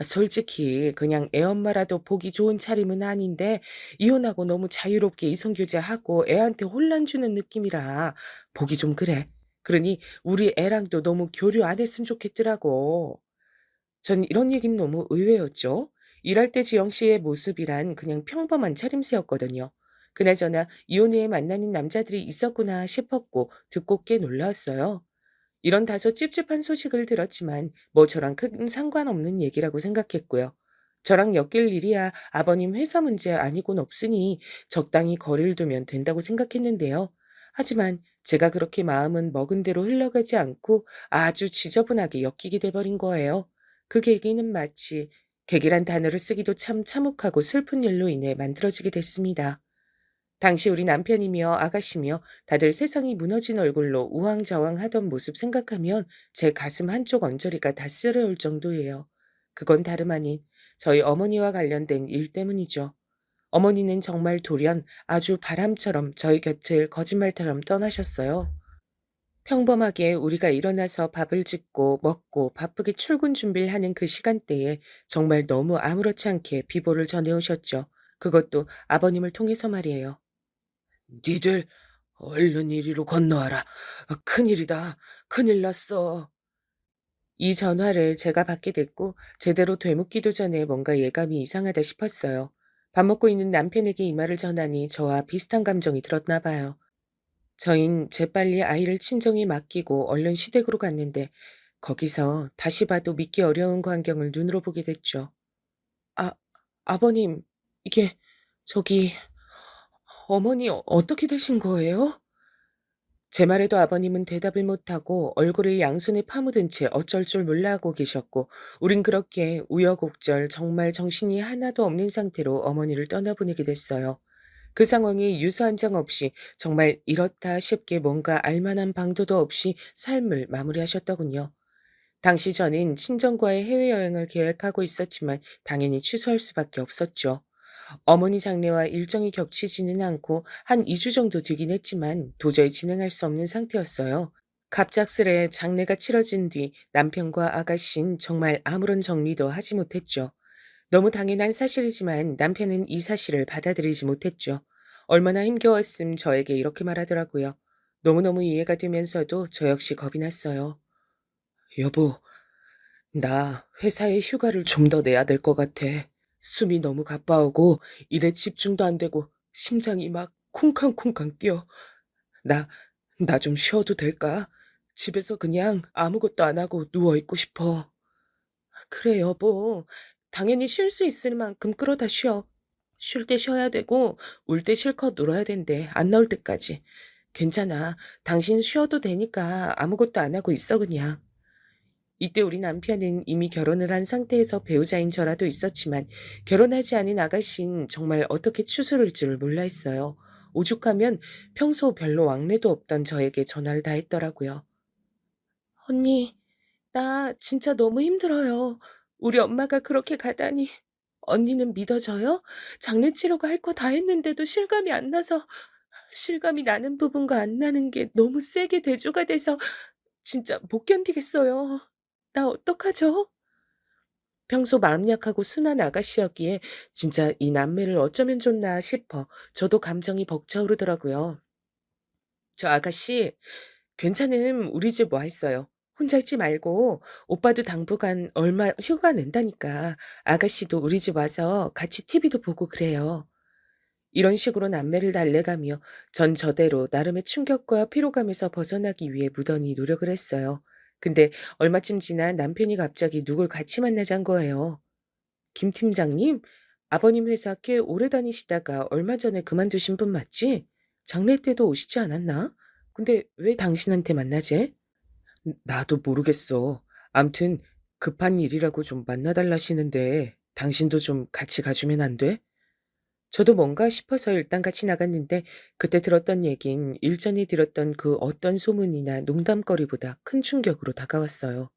솔직히 그냥 애 엄마라도 보기 좋은 차림은 아닌데 이혼하고 너무 자유롭게 이성교제하고 애한테 혼란 주는 느낌이라 보기 좀 그래. 그러니 우리 애랑도 너무 교류 안 했으면 좋겠더라고. 전 이런 얘기는 너무 의외였죠. 일할 때 지영 씨의 모습이란 그냥 평범한 차림새였거든요. 그나저나 이혼 후에 만나는 남자들이 있었구나 싶었고 듣고 꽤 놀라웠어요. 이런 다소 찝찝한 소식을 들었지만 뭐 저랑 큰 상관없는 얘기라고 생각했고요. 저랑 엮일 일이야 아버님 회사 문제 아니곤 없으니 적당히 거리를 두면 된다고 생각했는데요. 하지만 제가 그렇게 마음은 먹은 대로 흘러가지 않고 아주 지저분하게 엮이게 돼버린 거예요. 그 계기는 마치 계기란 단어를 쓰기도 참 참혹하고 슬픈 일로 인해 만들어지게 됐습니다. 당시 우리 남편이며 아가씨며 다들 세상이 무너진 얼굴로 우왕좌왕하던 모습 생각하면 제 가슴 한쪽 언저리가 다 쓰러올 정도예요. 그건 다름 아닌 저희 어머니와 관련된 일 때문이죠. 어머니는 정말 돌연 아주 바람처럼 저희 곁을 거짓말처럼 떠나셨어요. 평범하게 우리가 일어나서 밥을 짓고 먹고 바쁘게 출근 준비를 하는 그 시간대에 정말 너무 아무렇지 않게 비보를 전해오셨죠. 그것도 아버님을 통해서 말이에요. 니들 얼른 이리로 건너와라. 큰일이다. 큰일 났어. 이 전화를 제가 받게 됐고 제대로 되묻기도 전에 뭔가 예감이 이상하다 싶었어요. 밥 먹고 있는 남편에게 이 말을 전하니 저와 비슷한 감정이 들었나 봐요. 저흰 재빨리 아이를 친정에 맡기고 얼른 시댁으로 갔는데 거기서 다시 봐도 믿기 어려운 광경을 눈으로 보게 됐죠. 아, 아버님, 이게 저기 어머니 어떻게 되신 거예요? 제 말에도 아버님은 대답을 못하고 얼굴을 양손에 파묻은 채 어쩔 줄 몰라 하고 계셨고, 우린 그렇게 우여곡절 정말 정신이 하나도 없는 상태로 어머니를 떠나보내게 됐어요. 그 상황이 유서 한 장 없이 정말 이렇다 싶게 뭔가 알만한 방도도 없이 삶을 마무리하셨더군요. 당시 저는 친정과의 해외여행을 계획하고 있었지만 당연히 취소할 수밖에 없었죠. 어머니 장례와 일정이 겹치지는 않고 한 2주 정도 되긴 했지만 도저히 진행할 수 없는 상태였어요. 갑작스레 장례가 치러진 뒤 남편과 아가씨는 정말 아무런 정리도 하지 못했죠. 너무 당연한 사실이지만 남편은 이 사실을 받아들이지 못했죠. 얼마나 힘겨웠음 저에게 이렇게 말하더라고요. 너무너무 이해가 되면서도 저 역시 겁이 났어요. 여보, 나 회사에 휴가를 좀 더 내야 될 것 같아. 숨이 너무 가빠오고 일에 집중도 안 되고 심장이 막 쿵쾅쿵쾅 뛰어. 나, 나 좀 쉬어도 될까? 집에서 그냥 아무것도 안 하고 누워있고 싶어. 그래, 여보. 당연히 쉴 수 있을 만큼 끌어다 쉬어. 쉴 때 쉬어야 되고, 울 때 실컷 놀아야 된대. 안 나올 때까지. 괜찮아. 당신 쉬어도 되니까 아무것도 안 하고 있어, 그냥. 이때 우리 남편은 이미 결혼을 한 상태에서 배우자인 저라도 있었지만 결혼하지 않은 아가씨는 정말 어떻게 추스를 줄 몰라 했어요. 오죽하면 평소 별로 왕래도 없던 저에게 전화를 다 했더라고요. 언니, 나 진짜 너무 힘들어요. 우리 엄마가 그렇게 가다니. 언니는 믿어져요? 장례 치료가 할 거 다 했는데도 실감이 안 나서 실감이 나는 부분과 안 나는 게 너무 세게 대조가 돼서 진짜 못 견디겠어요. 나 어떡하죠? 평소 마음 약하고 순한 아가씨였기에 진짜 이 남매를 어쩌면 좋나 싶어 저도 감정이 벅차오르더라고요. 저 아가씨, 괜찮음 우리 집 와 있어요. 혼자 있지 말고 오빠도 당분간 얼마 휴가 낸다니까 아가씨도 우리 집 와서 같이 TV도 보고 그래요. 이런 식으로 남매를 달래가며 전 저대로 나름의 충격과 피로감에서 벗어나기 위해 무던히 노력을 했어요. 근데 얼마쯤 지나 남편이 갑자기 누굴 같이 만나자는 거예요. 김 팀장님, 아버님 회사 꽤 오래 다니시다가 얼마 전에 그만두신 분 맞지? 장례 때도 오시지 않았나? 근데 왜 당신한테 만나재? 나도 모르겠어. 암튼 급한 일이라고 좀 만나달라시는데 당신도 좀 같이 가주면 안 돼? 저도 뭔가 싶어서 일단 같이 나갔는데 그때 들었던 얘긴 일전에 들었던 그 어떤 소문이나 농담거리보다 큰 충격으로 다가왔어요.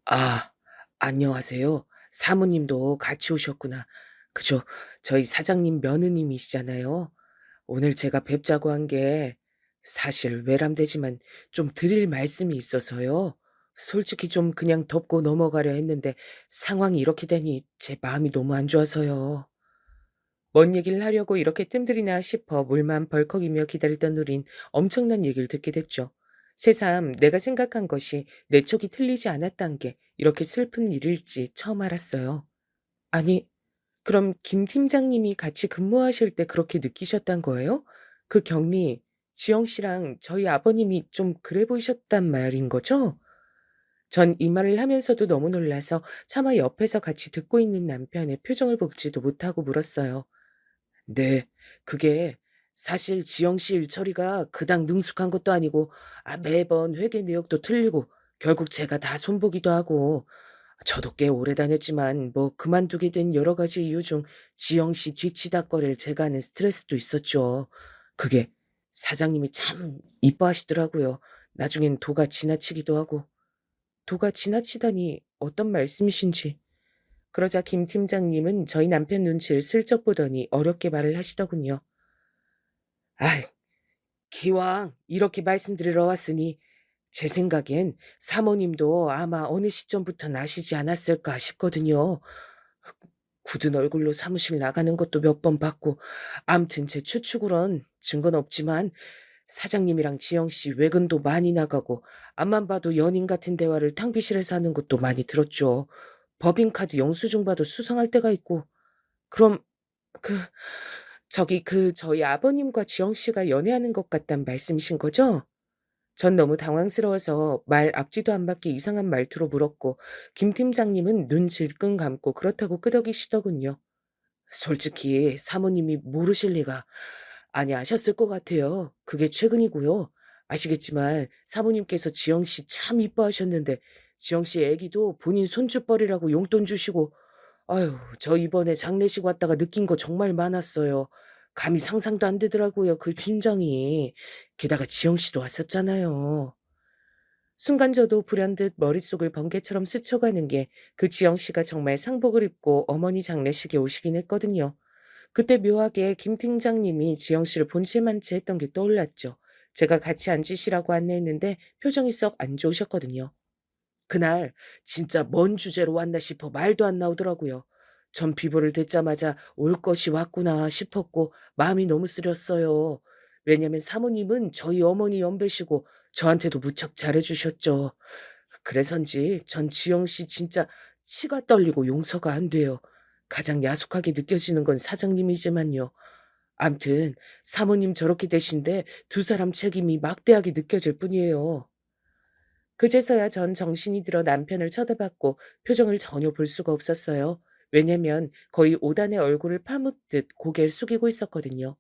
아, 안녕하세요. 사모님도 같이 오셨구나. 그죠? 저희 사장님 며느님이시잖아요. 오늘 제가 뵙자고 한 게 사실 외람되지만 좀 드릴 말씀이 있어서요. 솔직히 좀 그냥 덮고 넘어가려 했는데 상황이 이렇게 되니 제 마음이 너무 안 좋아서요. 뭔 얘기를 하려고 이렇게 뜸들이나 싶어 물만 벌컥이며 기다리던 우린 엄청난 얘기를 듣게 됐죠. 새삼 내가 생각한 것이 내 촉이 틀리지 않았단 게 이렇게 슬픈 일일지 처음 알았어요. 아니, 그럼 김 팀장님이 같이 근무하실 때 그렇게 느끼셨단 거예요? 그 격리, 지영 씨랑 저희 아버님이 좀 그래 보이셨단 말인 거죠? 전 이 말을 하면서도 너무 놀라서 차마 옆에서 같이 듣고 있는 남편의 표정을 보지도 못하고 물었어요. 네. 그게 사실 지영 씨 일처리가 그닥 능숙한 것도 아니고 매번 회계 내역도 틀리고 결국 제가 다 손보기도 하고 저도 꽤 오래 다녔지만 뭐 그만두게 된 여러 가지 이유 중 지영 씨 뒤치다꺼리를 제가 하는 스트레스도 있었죠. 그게 사장님이 참 이뻐하시더라고요. 나중엔 도가 지나치기도 하고. 도가 지나치다니 어떤 말씀이신지. 그러자 김 팀장님은 저희 남편 눈치를 슬쩍 보더니 어렵게 말을 하시더군요. 아, 기왕 이렇게 말씀드리러 왔으니 제 생각엔 사모님도 아마 어느 시점부터 나시지 않았을까 싶거든요. 굳은 얼굴로 사무실 나가는 것도 몇 번 봤고, 암튼 제 추측으론 증거는 없지만 사장님이랑 지영 씨 외근도 많이 나가고, 앞만 봐도 연인 같은 대화를 탕비실에서 하는 것도 많이 들었죠. 법인카드 영수증 봐도 수상할 때가 있고, 그럼 그 저희 아버님과 지영 씨가 연애하는 것 같단 말씀이신 거죠? 전 너무 당황스러워서 말 앞뒤도 안 맞게 이상한 말투로 물었고 김 팀장님은 눈 질끈 감고 그렇다고 끄덕이시더군요. 솔직히 사모님이 모르실 리가. 아니 아셨을 것 같아요. 그게 최근이고요. 아시겠지만 사모님께서 지영 씨 참 이뻐하셨는데 지영 씨 애기도 본인 손주뻘이라고 용돈 주시고 아유 저 이번에 장례식 왔다가 느낀 거 정말 많았어요. 감히 상상도 안 되더라고요 그 심정이. 게다가 지영 씨도 왔었잖아요. 순간 저도 불현듯 머릿속을 번개처럼 스쳐가는 게 그 지영 씨가 정말 상복을 입고 어머니 장례식에 오시긴 했거든요. 그때 묘하게 김 팀장님이 지영 씨를 본체만 채 했던 게 떠올랐죠. 제가 같이 앉으시라고 안내했는데 표정이 썩 안 좋으셨거든요. 그날 진짜 뭔 주제로 왔나 싶어 말도 안 나오더라고요. 전 비보를 듣자마자 올 것이 왔구나 싶었고 마음이 너무 쓰렸어요. 왜냐면 사모님은 저희 어머니 연배시고 저한테도 무척 잘해주셨죠. 그래서인지 전 지영 씨 진짜 치가 떨리고 용서가 안 돼요. 가장 야속하게 느껴지는 건 사장님이지만요. 암튼 사모님 저렇게 되신데 두 사람 책임이 막대하게 느껴질 뿐이에요. 그제서야 전 정신이 들어 남편을 쳐다봤고 표정을 전혀 볼 수가 없었어요. 왜냐면 거의 오단의 얼굴을 파묻듯 고개를 숙이고 있었거든요.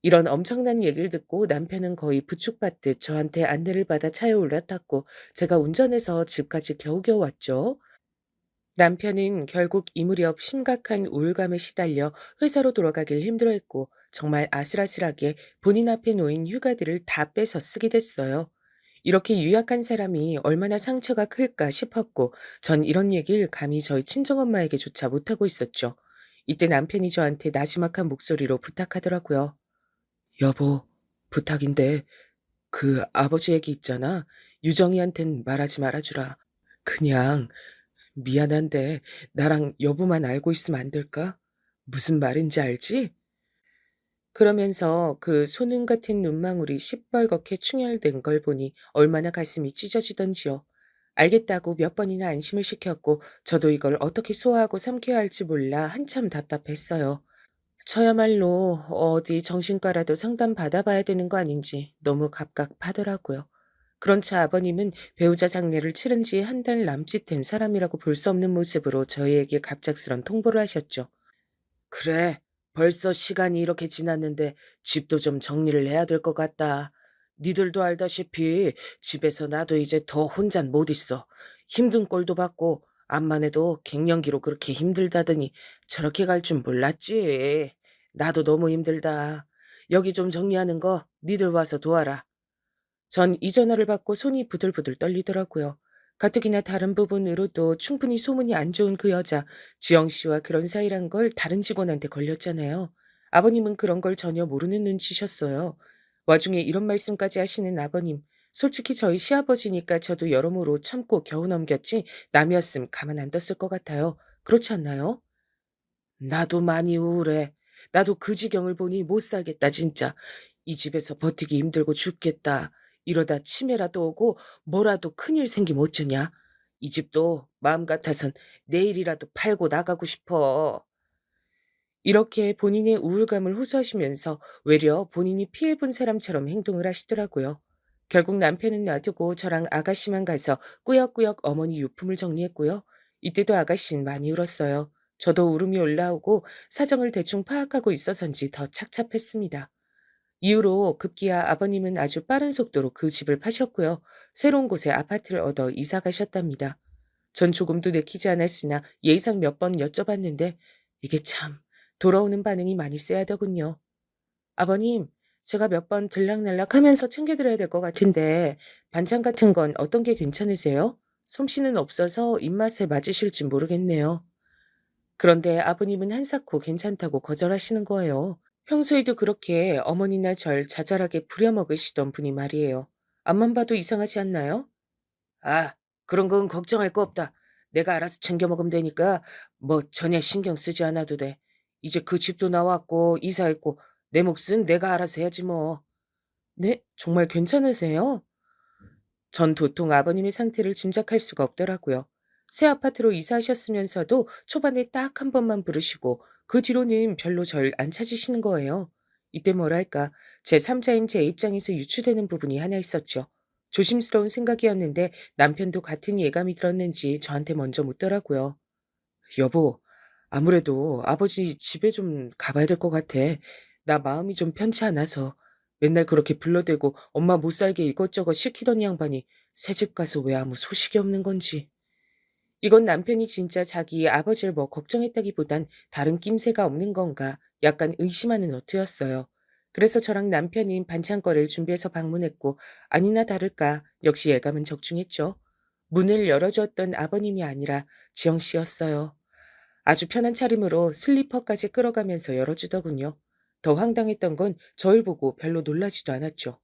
이런 엄청난 얘기를 듣고 남편은 거의 부축받듯 저한테 안내를 받아 차에 올라탔고 제가 운전해서 집까지 겨우겨우 왔죠. 남편은 결국 이 무렵 심각한 우울감에 시달려 회사로 돌아가길 힘들어했고 정말 아슬아슬하게 본인 앞에 놓인 휴가들을 다 빼서 쓰게 됐어요. 이렇게 유약한 사람이 얼마나 상처가 클까 싶었고 전 이런 얘기를 감히 저희 친정엄마에게조차 못하고 있었죠. 이때 남편이 저한테 나지막한 목소리로 부탁하더라고요. 여보, 부탁인데 그 아버지 얘기 있잖아. 유정이한텐 말하지 말아주라. 그냥 미안한데 나랑 여보만 알고 있으면 안 될까? 무슨 말인지 알지? 그러면서 그 소눈 같은 눈망울이 시뻘겋게 충혈된 걸 보니 얼마나 가슴이 찢어지던지요. 알겠다고 몇 번이나 안심을 시켰고 저도 이걸 어떻게 소화하고 삼켜야 할지 몰라 한참 답답했어요. 저야말로 어디 정신과라도 상담 받아봐야 되는 거 아닌지 너무 갑갑하더라고요. 그런 차 아버님은 배우자 장례를 치른 지 한 달 남짓 된 사람이라고 볼 수 없는 모습으로 저희에게 갑작스런 통보를 하셨죠. 그래, 벌써 시간이 이렇게 지났는데 집도 좀 정리를 해야 될 것 같다. 니들도 알다시피 집에서 나도 이제 더 혼잔 못 있어. 힘든 꼴도 봤고 암만 해도 갱년기로 그렇게 힘들다더니 저렇게 갈 줄 몰랐지. 나도 너무 힘들다. 여기 좀 정리하는 거 니들 와서 도와라. 전 이 전화를 받고 손이 부들부들 떨리더라고요. 가뜩이나 다른 부분으로도 충분히 소문이 안 좋은 그 여자, 지영 씨와 그런 사이란 걸 다른 직원한테 걸렸잖아요. 아버님은 그런 걸 전혀 모르는 눈치셨어요. 와중에 이런 말씀까지 하시는 아버님, 솔직히 저희 시아버지니까 저도 여러모로 참고 겨우 넘겼지 남이었음 가만 안 뒀을 것 같아요. 그렇지 않나요? 나도 많이 우울해. 나도 그 지경을 보니 못 살겠다 진짜. 이 집에서 버티기 힘들고 죽겠다. 이러다 치매라도 오고 뭐라도 큰일 생기면 어쩌냐. 이 집도 마음 같아선 내일이라도 팔고 나가고 싶어. 이렇게 본인의 우울감을 호소하시면서 외려 본인이 피해본 사람처럼 행동을 하시더라고요. 결국 남편은 놔두고 저랑 아가씨만 가서 꾸역꾸역 어머니 유품을 정리했고요. 이때도 아가씨는 많이 울었어요. 저도 울음이 올라오고 사정을 대충 파악하고 있어서인지 더 착잡했습니다. 이후로 급기야 아버님은 아주 빠른 속도로 그 집을 파셨고요. 새로운 곳에 아파트를 얻어 이사 가셨답니다. 전 조금도 내키지 않았으나 예의상 몇 번 여쭤봤는데 이게 참 돌아오는 반응이 많이 쎄하더군요. 아버님, 제가 몇 번 들락날락하면서 챙겨드려야 될 것 같은데 반찬 같은 건 어떤 게 괜찮으세요? 솜씨는 없어서 입맛에 맞으실지 모르겠네요. 그런데 아버님은 한사코 괜찮다고 거절하시는 거예요. 평소에도 그렇게 어머니나 절 자잘하게 부려먹으시던 분이 말이에요. 앞만 봐도 이상하지 않나요? 아, 그런 건 걱정할 거 없다. 내가 알아서 챙겨 먹으면 되니까 뭐 전혀 신경 쓰지 않아도 돼. 이제 그 집도 나왔고 이사했고 내 몫은 내가 알아서 해야지 뭐. 네? 정말 괜찮으세요? 전 도통 아버님의 상태를 짐작할 수가 없더라고요. 새 아파트로 이사하셨으면서도 초반에 딱 한 번만 부르시고 그 뒤로는 별로 절 안 찾으시는 거예요. 이때 뭐랄까, 제3자인 제 입장에서 유추되는 부분이 하나 있었죠. 조심스러운 생각이었는데 남편도 같은 예감이 들었는지 저한테 먼저 묻더라고요. 여보, 아무래도 아버지 집에 좀 가봐야 될 것 같아. 나 마음이 좀 편치 않아서. 맨날 그렇게 불러대고 엄마 못 살게 이것저것 시키던 양반이 새집 가서 왜 아무 소식이 없는 건지. 이건 남편이 진짜 자기 아버지를 뭐 걱정했다기보단 다른 낌새가 없는 건가 약간 의심하는 노트였어요. 그래서 저랑 남편이 반찬거리를 준비해서 방문했고 아니나 다를까 역시 예감은 적중했죠. 문을 열어주었던 아버님이 아니라 지영 씨였어요. 아주 편한 차림으로 슬리퍼까지 끌어가면서 열어주더군요. 더 황당했던 건 저를 보고 별로 놀라지도 않았죠.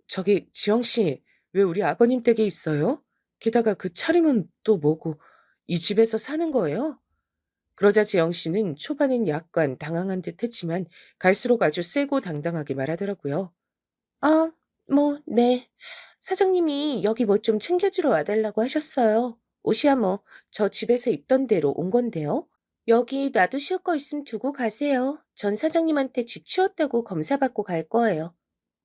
저기 지영 씨, 왜 우리 아버님 댁에 있어요? 게다가 그 차림은 또 뭐고 이 집에서 사는 거예요? 그러자 지영 씨는 초반엔 약간 당황한 듯 했지만 갈수록 아주 세고 당당하게 말하더라고요. 아, 네. 사장님이 여기 뭐 좀 챙겨주러 와달라고 하셨어요. 옷이야 뭐 저 집에서 입던 대로 온 건데요. 여기 놔두실 거 있으면 두고 가세요. 전 사장님한테 집 치웠다고 검사 받고 갈 거예요.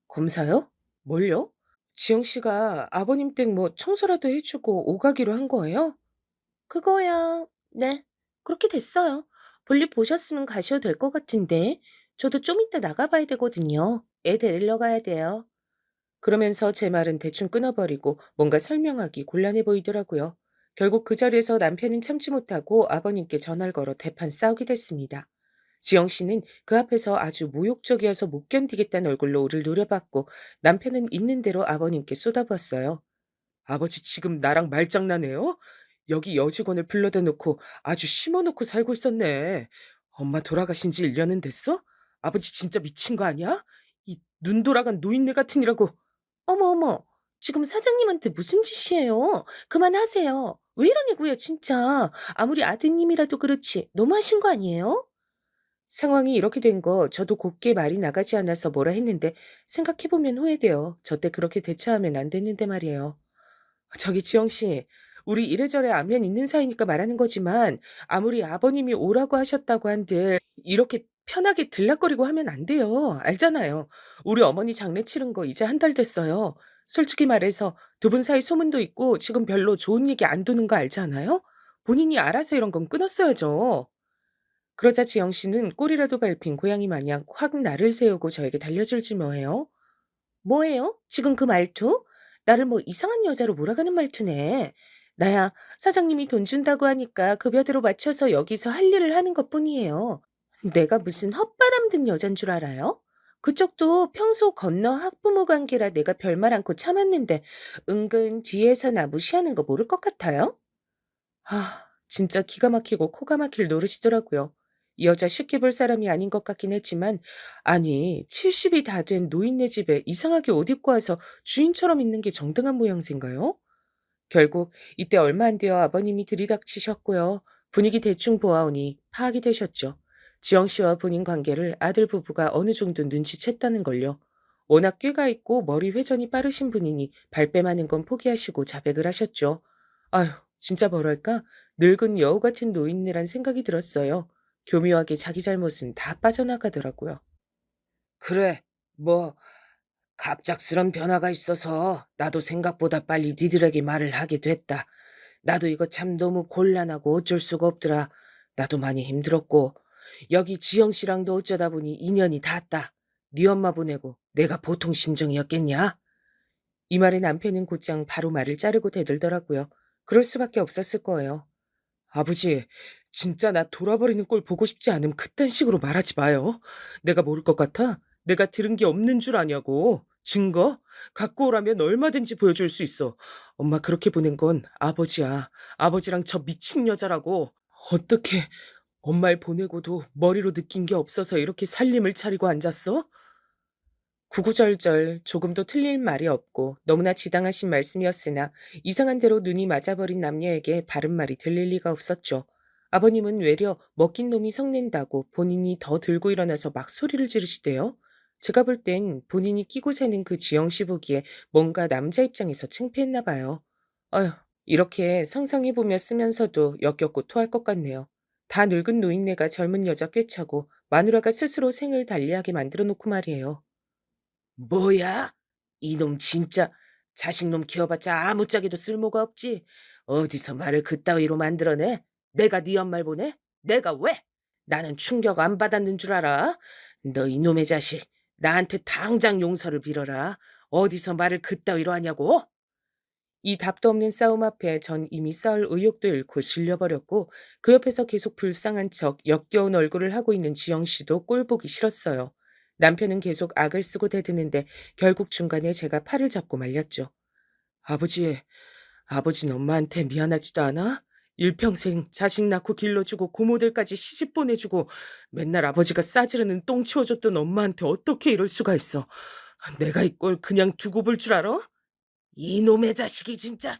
검사요? 뭘요? 지영 씨가 아버님 댁 뭐 청소라도 해주고 오가기로 한 거예요? 그거야. 네. 그렇게 됐어요. 볼일 보셨으면 가셔도 될 것 같은데. 저도 좀 이따 나가봐야 되거든요. 애 데리러 가야 돼요. 그러면서 제 말은 대충 끊어버리고 뭔가 설명하기 곤란해 보이더라고요. 결국 그 자리에서 남편은 참지 못하고 아버님께 전화를 걸어 대판 싸우게 됐습니다. 지영 씨는 그 앞에서 아주 모욕적이어서 못 견디겠다는 얼굴로 우릴 노려봤고 남편은 있는 대로 아버님께 쏟아부었어요. 아버지 지금 나랑 말장난해요? 여기 여직원을 불러다 놓고 아주 심어놓고 살고 있었네. 엄마 돌아가신 지 1년은 됐어? 아버지 진짜 미친 거 아니야? 이 눈 돌아간 노인네 같으니라고. 어머, 지금 사장님한테 무슨 짓이에요? 그만하세요. 왜 이러냐고요, 진짜. 아무리 아드님이라도 그렇지. 너무하신 거 아니에요? 상황이 이렇게 된 거 저도 곱게 말이 나가지 않아서 뭐라 했는데 생각해보면 후회돼요. 저 때 그렇게 대처하면 안 됐는데 말이에요. 저기 지영 씨, 우리 이래저래 안면 있는 사이니까 말하는 거지만 아무리 아버님이 오라고 하셨다고 한들 이렇게 편하게 들락거리고 하면 안 돼요. 알잖아요. 우리 어머니 장례 치른 거 이제 한 달 됐어요. 솔직히 말해서 두 분 사이 소문도 있고 지금 별로 좋은 얘기 안 도는 거 알잖아요. 본인이 알아서 이런 건 끊었어야죠. 그러자 지영 씨는 꼬리라도 밟힌 고양이 마냥 확 날을 세우고 저에게 달려들지 뭐해요. 뭐예요? 지금 그 말투? 나를 뭐 이상한 여자로 몰아가는 말투네. 나야 사장님이 돈 준다고 하니까 급여대로 맞춰서 여기서 할 일을 하는 것뿐이에요. 내가 무슨 헛바람 든 여잔 줄 알아요? 그쪽도 평소 건너 학부모 관계라 내가 별말 않고 참았는데 은근 뒤에서 나 무시하는 거 모를 것 같아요? 진짜 기가 막히고 코가 막힐 노릇이더라고요. 이 여자 쉽게 볼 사람이 아닌 것 같긴 했지만, 아니, 70이 다 된 노인네 집에 이상하게 옷 입고 와서 주인처럼 있는 게 정당한 모양새인가요? 결국 이때 얼마 안 되어 아버님이 들이닥치셨고요. 분위기 대충 보아오니 파악이 되셨죠. 지영 씨와 본인 관계를 아들 부부가 어느 정도 눈치챘다는 걸요. 워낙 꾀가 있고 머리 회전이 빠르신 분이니 발뺌하는 건 포기하시고 자백을 하셨죠. 아휴, 진짜 뭐랄까? 늙은 여우 같은 노인네란 생각이 들었어요. 교묘하게 자기 잘못은 다 빠져나가더라고요. 그래, 뭐 갑작스런 변화가 있어서 나도 생각보다 빨리 니들에게 말을 하게 됐다. 나도 이거 참 너무 곤란하고 어쩔 수가 없더라. 나도 많이 힘들었고 여기 지영 씨랑도 어쩌다 보니 인연이 닿았다. 네 엄마 보내고 내가 보통 심정이었겠냐? 이 말에 남편은 곧장 바로 말을 자르고 대들더라고요. 그럴 수밖에 없었을 거예요. 아버지, 진짜 나 돌아버리는 꼴 보고 싶지 않으면 그딴 식으로 말하지 마요. 내가 모를 것 같아? 내가 들은 게 없는 줄 아냐고. 증거? 갖고 오라면 얼마든지 보여줄 수 있어. 엄마 그렇게 보낸 건 아버지야. 아버지랑 저 미친 여자라고. 어떻게 엄마를 보내고도 머리로 느낀 게 없어서 이렇게 살림을 차리고 앉았어? 구구절절 조금도 틀린 말이 없고 너무나 지당하신 말씀이었으나 이상한 대로 눈이 맞아버린 남녀에게 바른 말이 들릴 리가 없었죠. 아버님은 외려 먹긴 놈이 성낸다고 본인이 더 들고 일어나서 막 소리를 지르시대요. 제가 볼 땐 본인이 끼고 사는 그 지영 씨 보기에 뭔가 남자 입장에서 창피했나 봐요. 아휴, 이렇게 상상해보며 쓰면서도 역겹고 토할 것 같네요. 다 늙은 노인네가 젊은 여자 꿰차고 마누라가 스스로 생을 달리하게 만들어 놓고 말이에요. 뭐야? 이놈 진짜 자식놈 키워봤자 아무짝에도 쓸모가 없지. 어디서 말을 그따위로 만들어내? 내가 네 엄마를 보내? 내가 왜? 나는 충격 안 받았는 줄 알아? 너 이놈의 자식, 나한테 당장 용서를 빌어라. 어디서 말을 그따위로 하냐고? 이 답도 없는 싸움 앞에 전 이미 싸울 의욕도 잃고 질려버렸고 그 옆에서 계속 불쌍한 척 역겨운 얼굴을 하고 있는 지영 씨도 꼴 보기 싫었어요. 남편은 계속 악을 쓰고 대드는데 결국 중간에 제가 팔을 잡고 말렸죠. 아버지, 아버지는 엄마한테 미안하지도 않아? 일평생 자식 낳고 길러주고 고모들까지 시집 보내주고 맨날 아버지가 싸지르는 똥 치워줬던 엄마한테 어떻게 이럴 수가 있어? 내가 이 꼴 그냥 두고 볼 줄 알아? 이놈의 자식이 진짜.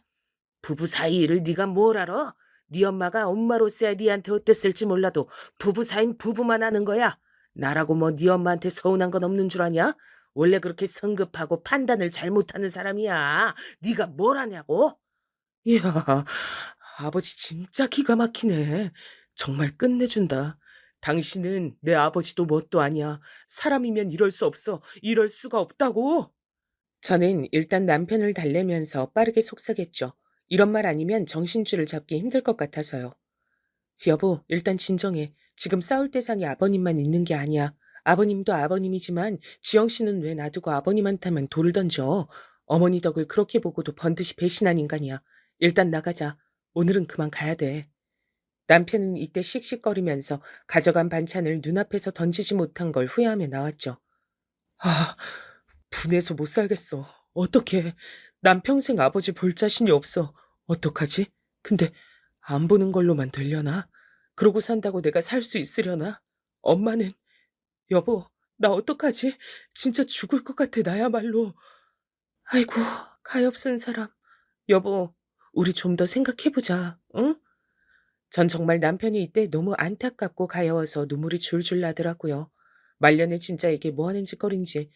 부부 사이 일을 네가 뭘 알아? 네 엄마가 엄마로서야 네한테 어땠을지 몰라도 부부 사이는 부부만 아는 거야. 나라고 뭐 네 엄마한테 서운한 건 없는 줄 아냐? 원래 그렇게 성급하고 판단을 잘못하는 사람이야. 네가 뭘 아냐고? 이야, 아버지 진짜 기가 막히네. 정말 끝내준다. 당신은 내 아버지도 뭣도 아니야. 사람이면 이럴 수 없어. 이럴 수가 없다고. 저는 일단 남편을 달래면서 빠르게 속삭였죠. 이런 말 아니면 정신줄을 잡기 힘들 것 같아서요. 여보, 일단 진정해. 지금 싸울 대상이 아버님만 있는 게 아니야. 아버님도 아버님이지만 지영 씨는 왜 놔두고 아버님한테만 돌을 던져? 어머니 덕을 그렇게 보고도 번듯이 배신한 인간이야. 일단 나가자. 오늘은 그만 가야 돼. 남편은 이때 씩씩거리면서 가져간 반찬을 눈앞에서 던지지 못한 걸 후회하며 나왔죠. 아, 분해서 못 살겠어. 어떡해. 난 평생 아버지 볼 자신이 없어. 어떡하지? 근데 안 보는 걸로만 되려나? 그러고 산다고 내가 살 수 있으려나? 엄마는, 여보, 나 어떡하지? 진짜 죽을 것 같아, 나야말로. 아이고, 가엾은 사람. 여보, 우리 좀 더 생각해보자, 응? 전 정말 남편이 이때 너무 안타깝고 가여워서 눈물이 줄줄 나더라고요. 말년에 진짜 이게 뭐 하는 짓거리인지.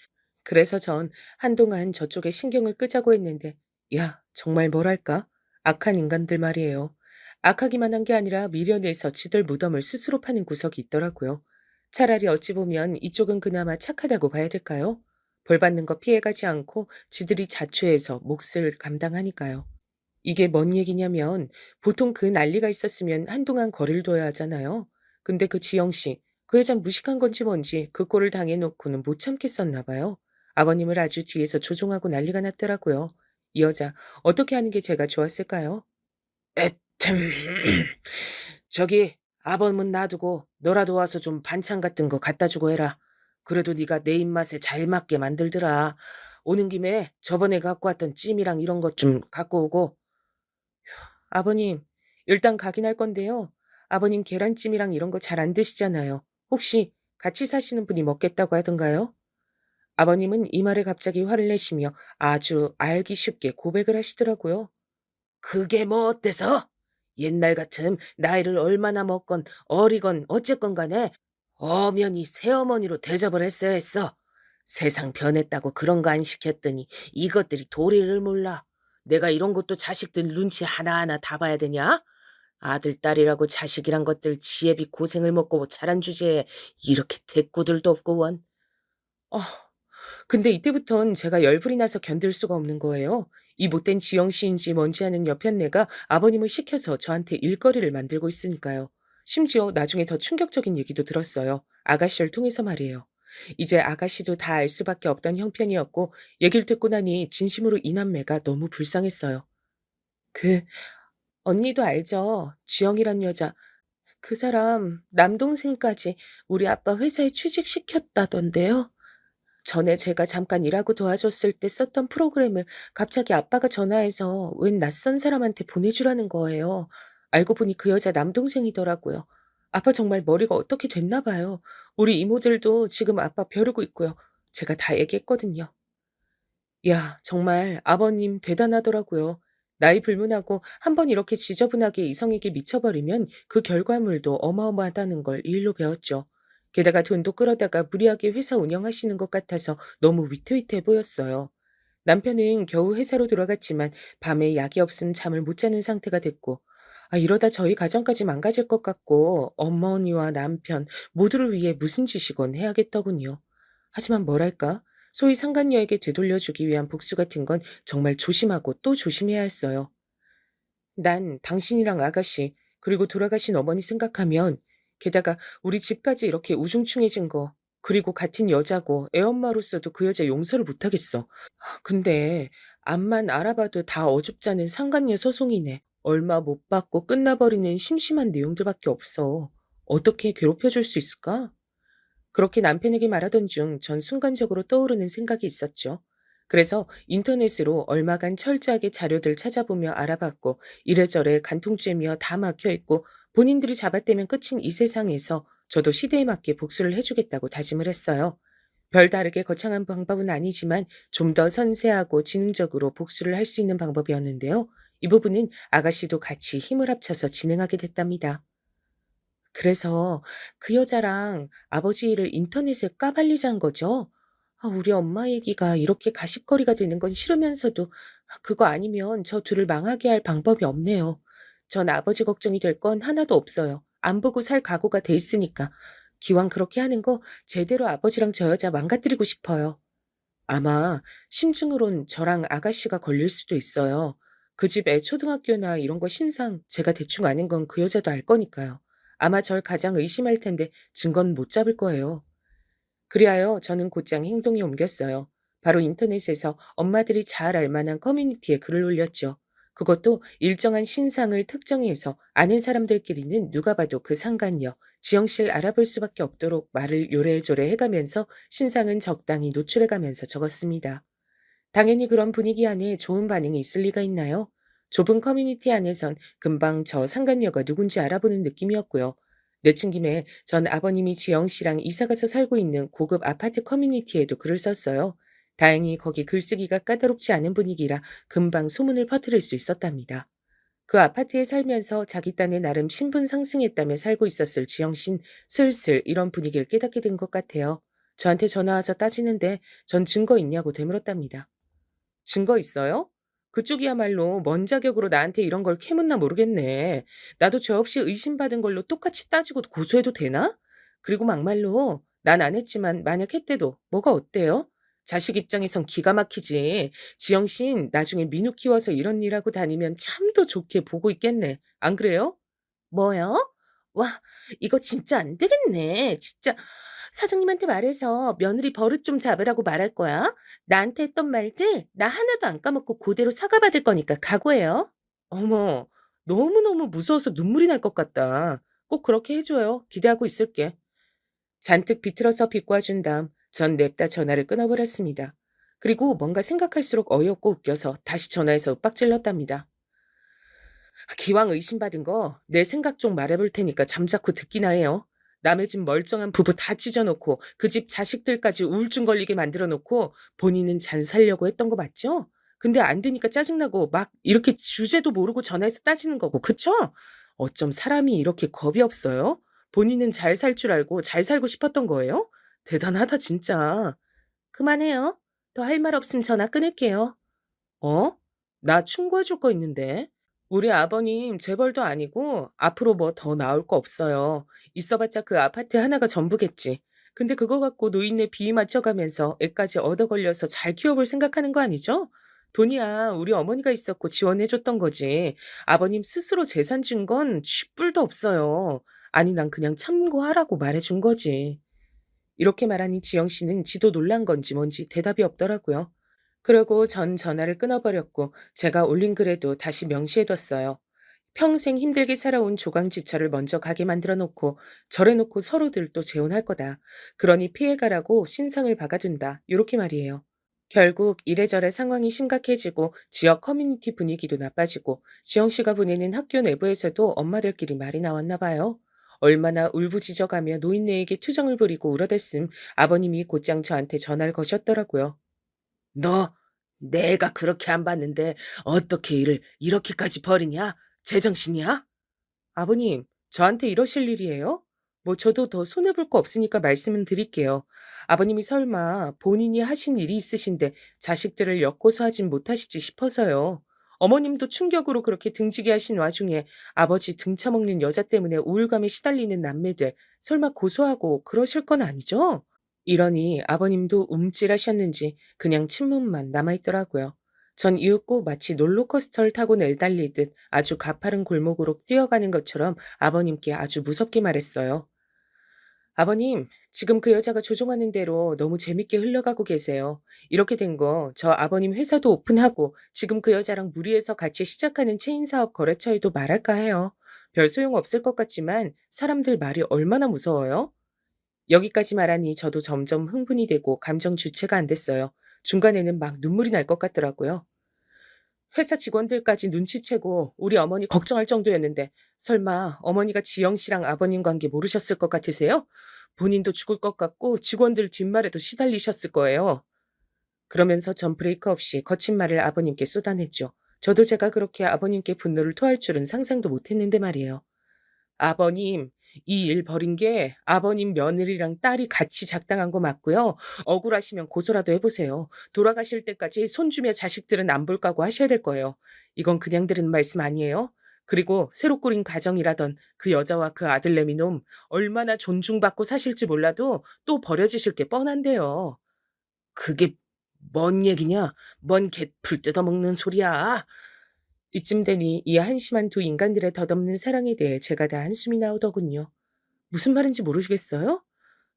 그래서 전 한동안 저쪽에 신경을 끄자고 했는데, 야, 정말 뭐랄까? 악한 인간들 말이에요. 악하기만 한 게 아니라 미련에서 지들 무덤을 스스로 파는 구석이 있더라고요. 차라리 어찌 보면 이쪽은 그나마 착하다고 봐야 될까요? 벌 받는 거 피해가지 않고 지들이 자초해서 몫을 감당하니까요. 이게 뭔 얘기냐면 보통 그 난리가 있었으면 한동안 거리를 둬야 하잖아요. 근데 그 지영 씨, 그 여잔 무식한 건지 뭔지 그 꼴을 당해놓고는 못 참겠었나 봐요. 아버님을 아주 뒤에서 조종하고 난리가 났더라고요. 이 여자 어떻게 하는 게 제가 좋았을까요? 에템. 저기 아범은 놔두고 너라도 와서 좀 반찬 같은 거 갖다 주고 해라. 그래도 네가 내 입맛에 잘 맞게 만들더라. 오는 김에 저번에 갖고 왔던 찜이랑 이런 것 좀 갖고 오고. 아버님, 일단 가긴 할 건데요. 아버님 계란찜이랑 이런 거 잘 안 드시잖아요. 혹시 같이 사시는 분이 먹겠다고 하던가요? 아버님은 이 말에 갑자기 화를 내시며 아주 알기 쉽게 고백을 하시더라고요. 그게 뭐 어때서? 옛날 같음 나이를 얼마나 먹건 어리건 어쨌건 간에 엄연히 새어머니로 대접을 했어야 했어. 세상 변했다고 그런 거 안 시켰더니 이것들이 도리를 몰라. 내가 이런 것도 자식들 눈치 하나하나 다 봐야 되냐? 아들, 딸이라고 자식이란 것들 지혜비 고생을 먹고 자란 주제에 이렇게 대꾸들도 없고 원. 어, 근데 이때부턴 제가 열불이 나서 견딜 수가 없는 거예요. 이 못된 지영 씨인지 뭔지 아는 여편네가 아버님을 시켜서 저한테 일거리를 만들고 있으니까요. 심지어 나중에 더 충격적인 얘기도 들었어요. 아가씨를 통해서 말이에요. 이제 아가씨도 다 알 수밖에 없던 형편이었고 얘기를 듣고 나니 진심으로 이 남매가 너무 불쌍했어요. 그 언니도 알죠? 지영이란 여자. 그 사람 남동생까지 우리 아빠 회사에 취직시켰다던데요. 전에 제가 잠깐 일하고 도와줬을 때 썼던 프로그램을 갑자기 아빠가 전화해서 웬 낯선 사람한테 보내주라는 거예요. 알고 보니 그 여자 남동생이더라고요. 아빠 정말 머리가 어떻게 됐나 봐요. 우리 이모들도 지금 아빠 벼르고 있고요. 제가 다 얘기했거든요. 야, 정말 아버님 대단하더라고요. 나이 불문하고 한번 이렇게 지저분하게 이성에게 미쳐버리면 그 결과물도 어마어마하다는 걸 이 일로 배웠죠. 게다가 돈도 끌어다가 무리하게 회사 운영하시는 것 같아서 너무 위태위태해 보였어요. 남편은 겨우 회사로 돌아갔지만 밤에 약이 없음 잠을 못 자는 상태가 됐고 이러다 저희 가정까지 망가질 것 같고 어머니와 남편 모두를 위해 무슨 짓이건 해야겠더군요. 하지만 뭐랄까? 소위 상간녀에게 되돌려주기 위한 복수 같은 건 정말 조심하고 또 조심해야 했어요. 난 당신이랑 아가씨, 그리고 돌아가신 어머니 생각하면, 게다가 우리 집까지 이렇게 우중충해진 거, 그리고 같은 여자고 애엄마로서도 그 여자 용서를 못하겠어. 근데 앞만 알아봐도 다 어줍잖은 상간녀 소송이네. 얼마 못 받고 끝나버리는 심심한 내용들밖에 없어. 어떻게 괴롭혀줄 수 있을까? 그렇게 남편에게 말하던 중 전 순간적으로 떠오르는 생각이 있었죠. 그래서 인터넷으로 얼마간 철저하게 자료들 찾아보며 알아봤고 이래저래 간통죄며 다 막혀 있고 본인들이 잡아떼면 끝인 이 세상에서 저도 시대에 맞게 복수를 해주겠다고 다짐을 했어요. 별다르게 거창한 방법은 아니지만 좀 더 선세하고 지능적으로 복수를 할 수 있는 방법이었는데요. 이 부분은 아가씨도 같이 힘을 합쳐서 진행하게 됐답니다. 그래서 그 여자랑 아버지 일을 인터넷에 까발리자는 거죠? 우리 엄마 얘기가 이렇게 가십거리가 되는 건 싫으면서도 그거 아니면 저 둘을 망하게 할 방법이 없네요. 전 아버지 걱정이 될 건 하나도 없어요. 안 보고 살 각오가 돼 있으니까. 기왕 그렇게 하는 거 제대로 아버지랑 저 여자 망가뜨리고 싶어요. 아마 심증으론 저랑 아가씨가 걸릴 수도 있어요. 그 집에 초등학교나 이런 거 신상 제가 대충 아는 건 그 여자도 알 거니까요. 아마 절 가장 의심할 텐데 증거는 못 잡을 거예요. 그리하여 저는 곧장 행동에 옮겼어요. 바로 인터넷에서 엄마들이 잘 알 만한 커뮤니티에 글을 올렸죠. 그것도 일정한 신상을 특정해서 아는 사람들끼리는 누가 봐도 그 상간녀, 지영씨를 알아볼 수밖에 없도록 말을 요래조래 해가면서 신상은 적당히 노출해가면서 적었습니다. 당연히 그런 분위기 안에 좋은 반응이 있을 리가 있나요? 좁은 커뮤니티 안에선 금방 저 상간녀가 누군지 알아보는 느낌이었고요. 내친 김에 전 아버님이 지영 씨랑 이사가서 살고 있는 고급 아파트 커뮤니티에도 글을 썼어요. 다행히 거기 글쓰기가 까다롭지 않은 분위기라 금방 소문을 퍼뜨릴 수 있었답니다. 그 아파트에 살면서 자기 딴에 나름 신분 상승했다며 살고 있었을 지영 씨는 슬슬 이런 분위기를 깨닫게 된 것 같아요. 저한테 전화 와서 따지는데 전 증거 있냐고 되물었답니다. 증거 있어요? 그쪽이야말로 뭔 자격으로 나한테 이런 걸 캐묻나 모르겠네. 나도 죄 없이 의심받은 걸로 똑같이 따지고 고소해도 되나? 그리고 막말로 난 안 했지만 만약 했대도 뭐가 어때요? 자식 입장에선 기가 막히지. 지영 씨는 나중에 민우 키워서 이런 일하고 다니면 참도 좋게 보고 있겠네. 안 그래요? 뭐요? 와, 이거 진짜 안 되겠네. 진짜 사장님한테 말해서 며느리 버릇 좀 잡으라고 말할 거야. 나한테 했던 말들 나 하나도 안 까먹고 그대로 사과받을 거니까 각오해요. 어머, 너무너무 무서워서 눈물이 날 것 같다. 꼭 그렇게 해줘요. 기대하고 있을게. 잔뜩 비틀어서 비꼬아준 다음 전 냅다 전화를 끊어버렸습니다. 그리고 뭔가 생각할수록 어이없고 웃겨서 다시 전화해서 윽박질렀답니다. 기왕 의심받은 거 내 생각 좀 말해볼 테니까 잠자코 듣기나 해요. 남의 집 멀쩡한 부부 다 찢어놓고 그 집 자식들까지 우울증 걸리게 만들어 놓고 본인은 잘 살려고 했던 거 맞죠? 근데 안 되니까 짜증나고 막 이렇게 주제도 모르고 전화해서 따지는 거고 그쵸? 어쩜 사람이 이렇게 겁이 없어요? 본인은 잘 살 줄 알고 잘 살고 싶었던 거예요? 대단하다 진짜. 그만해요. 더 할 말 없으면 전화 끊을게요. 어? 나 충고해 줄 거 있는데. 우리 아버님 재벌도 아니고 앞으로 뭐 더 나올 거 없어요. 있어봤자 그 아파트 하나가 전부겠지. 근데 그거 갖고 노인네 비위 맞춰가면서 애까지 얻어 걸려서 잘 키워볼 생각하는 거 아니죠? 돈이야 우리 어머니가 있었고 지원해줬던 거지. 아버님 스스로 재산 준 건 쥐뿔도 없어요. 아니 난 그냥 참고하라고 말해준 거지. 이렇게 말하니 지영 씨는 지도 놀란 건지 뭔지 대답이 없더라고요. 그러고 전 전화를 끊어버렸고 제가 올린 글에도 다시 명시해뒀어요. 평생 힘들게 살아온 조강지처를 먼저 가게 만들어 놓고 절해놓고 서로들 또 재혼할 거다. 그러니 피해가라고 신상을 박아둔다. 요렇게 말이에요. 결국 이래저래 상황이 심각해지고 지역 커뮤니티 분위기도 나빠지고 지영 씨가 보내는 학교 내부에서도 엄마들끼리 말이 나왔나 봐요. 얼마나 울부짖어가며 노인네에게 투정을 부리고 울어댔음 아버님이 곧장 저한테 전화를 거셨더라고요. 너 내가 그렇게 안 봤는데 어떻게 일을 이렇게까지 버리냐? 제정신이야? 아버님, 저한테 이러실 일이에요? 뭐 저도 더 손해볼 거 없으니까 말씀은 드릴게요. 아버님이 설마 본인이 하신 일이 있으신데 자식들을 엮고서 하진 못하시지 싶어서요. 어머님도 충격으로 그렇게 등지게 하신 와중에 아버지 등쳐먹는 여자 때문에 우울감에 시달리는 남매들 설마 고소하고 그러실 건 아니죠? 이러니 아버님도 움찔하셨는지 그냥 침묵만 남아있더라고요. 전 이윽고 마치 롤러코스터를 타고 내달리듯 아주 가파른 골목으로 뛰어가는 것처럼 아버님께 아주 무섭게 말했어요. 아버님, 지금 그 여자가 조종하는 대로 너무 재밌게 흘러가고 계세요. 이렇게 된 거 저 아버님 회사도 오픈하고 지금 그 여자랑 무리해서 같이 시작하는 체인 사업 거래처에도 말할까 해요. 별 소용 없을 것 같지만 사람들 말이 얼마나 무서워요? 여기까지 말하니 저도 점점 흥분이 되고 감정 주체가 안 됐어요. 중간에는 막 눈물이 날 것 같더라고요. 회사 직원들까지 눈치채고 우리 어머니 걱정할 정도였는데 설마 어머니가 지영 씨랑 아버님 관계 모르셨을 것 같으세요? 본인도 죽을 것 같고 직원들 뒷말에도 시달리셨을 거예요. 그러면서 전 브레이크 없이 거친 말을 아버님께 쏟아냈죠. 저도 제가 그렇게 아버님께 분노를 토할 줄은 상상도 못했는데 말이에요. 아버님, 이 일 벌인 게 아버님 며느리랑 딸이 같이 작당한 거 맞고요. 억울하시면 고소라도 해보세요. 돌아가실 때까지 손주며 자식들은 안 볼 까고 하셔야 될 거예요. 이건 그냥 들은 말씀 아니에요? 그리고 새로 꾸린 가정이라던 그 여자와 그 아들내미 놈 얼마나 존중받고 사실지 몰라도 또 버려지실 게 뻔한데요. 그게 뭔 얘기냐? 뭔 개풀 뜯어먹는 소리야? 이쯤 되니 이 한심한 두 인간들의 덧없는 사랑에 대해 제가 다 한숨이 나오더군요. 무슨 말인지 모르시겠어요?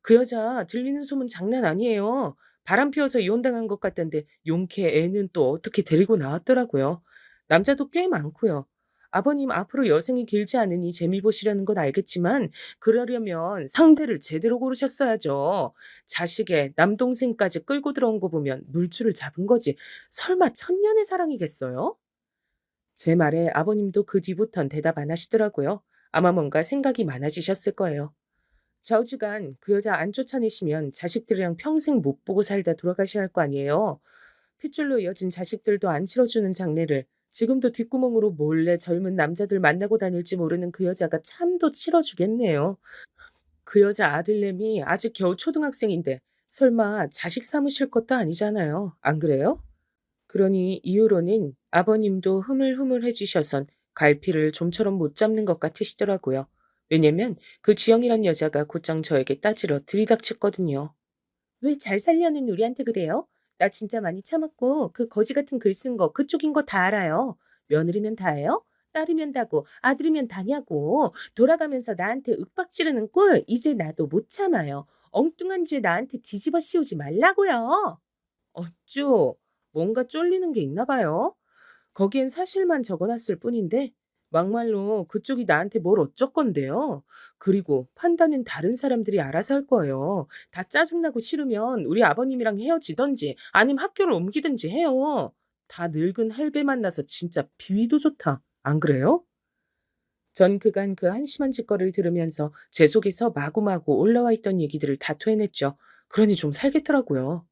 그 여자 들리는 소문 장난 아니에요. 바람 피워서 이혼당한 것 같던데 용케 애는 또 어떻게 데리고 나왔더라고요. 남자도 꽤 많고요. 아버님 앞으로 여생이 길지 않으니 재미 보시려는 건 알겠지만 그러려면 상대를 제대로 고르셨어야죠. 자식의 남동생까지 끌고 들어온 거 보면 물줄을 잡은 거지. 설마 천년의 사랑이겠어요? 제 말에 아버님도 그 뒤부턴 대답 안 하시더라고요. 아마 뭔가 생각이 많아지셨을 거예요. 좌우지간 그 여자 안 쫓아내시면 자식들이랑 평생 못 보고 살다 돌아가셔야 할 거 아니에요. 핏줄로 이어진 자식들도 안 치러주는 장례를 지금도 뒷구멍으로 몰래 젊은 남자들 만나고 다닐지 모르는 그 여자가 참도 치러주겠네요. 그 여자 아들내미 아직 겨우 초등학생인데 설마 자식 삼으실 것도 아니잖아요. 안 그래요? 그러니 이후로는 아버님도 흐물흐물해지셔선 갈피를 좀처럼 못 잡는 것 같으시더라고요. 왜냐면 그 지영이란 여자가 곧장 저에게 따지러 들이닥쳤거든요. 왜 잘 살려는 우리한테 그래요? 나 진짜 많이 참았고 그 거지 같은 글 쓴 거 그쪽인 거 다 알아요. 며느리면 다예요? 딸이면 다고 아들이면 다냐고 돌아가면서 나한테 윽박 지르는 꼴 이제 나도 못 참아요. 엉뚱한 죄 나한테 뒤집어 씌우지 말라고요. 어쭈, 뭔가 쫄리는 게 있나 봐요. 거기엔 사실만 적어놨을 뿐인데 막말로 그쪽이 나한테 뭘 어쩌건데요. 그리고 판단은 다른 사람들이 알아서 할 거예요. 다 짜증나고 싫으면 우리 아버님이랑 헤어지던지 아님 학교를 옮기든지 해요. 다 늙은 할배 만나서 진짜 비위도 좋다. 안 그래요? 전 그간 그 한심한 짓거리를 들으면서 제 속에서 마구마구 올라와 있던 얘기들을 다 토해냈죠. 그러니 좀 살겠더라고요.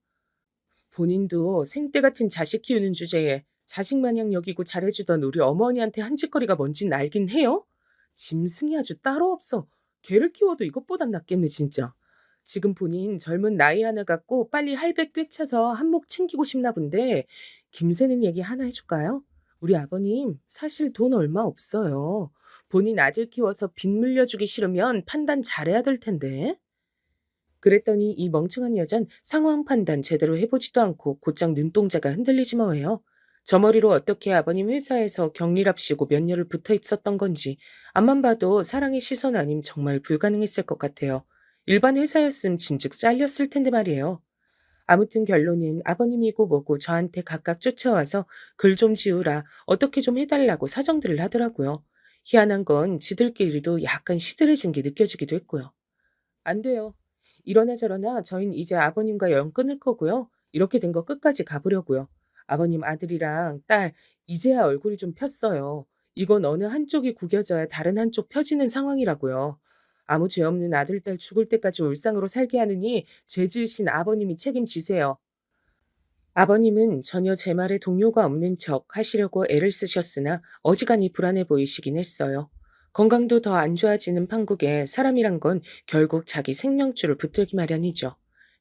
본인도 생떼 같은 자식 키우는 주제에 자식 마냥 여기고 잘해주던 우리 어머니한테 한 짓거리가 뭔진 알긴 해요? 짐승이 아주 따로 없어. 개를 키워도 이것보단 낫겠네 진짜. 지금 본인 젊은 나이 하나 갖고 빨리 할배 꿰차서 한몫 챙기고 싶나 본데 김새는 얘기 하나 해줄까요? 우리 아버님 사실 돈 얼마 없어요. 본인 아들 키워서 빚 물려주기 싫으면 판단 잘해야 될 텐데. 그랬더니 이 멍청한 여잔 상황 판단 제대로 해보지도 않고 곧장 눈동자가 흔들리지 뭐예요. 저 머리로 어떻게 아버님 회사에서 격리랍시고 몇 년을 붙어 있었던 건지 앞만 봐도 사랑의 시선 아님 정말 불가능했을 것 같아요. 일반 회사였음 진즉 잘렸을 텐데 말이에요. 아무튼 결론은 아버님이고 뭐고 저한테 각각 쫓아와서 글 좀 지우라 어떻게 좀 해달라고 사정들을 하더라고요. 희한한 건 지들끼리도 약간 시들해진 게 느껴지기도 했고요. 안 돼요. 이러나 저러나 저흰 이제 아버님과 연 끊을 거고요. 이렇게 된 거 끝까지 가보려고요. 아버님 아들이랑 딸 이제야 얼굴이 좀 폈어요. 이건 어느 한쪽이 구겨져야 다른 한쪽 펴지는 상황이라고요. 아무 죄 없는 아들, 딸 죽을 때까지 울상으로 살게 하느니 죄 지으신 아버님이 책임지세요. 아버님은 전혀 제 말에 동요가 없는 척 하시려고 애를 쓰셨으나 어지간히 불안해 보이시긴 했어요. 건강도 더 안 좋아지는 판국에 사람이란 건 결국 자기 생명줄을 붙들기 마련이죠.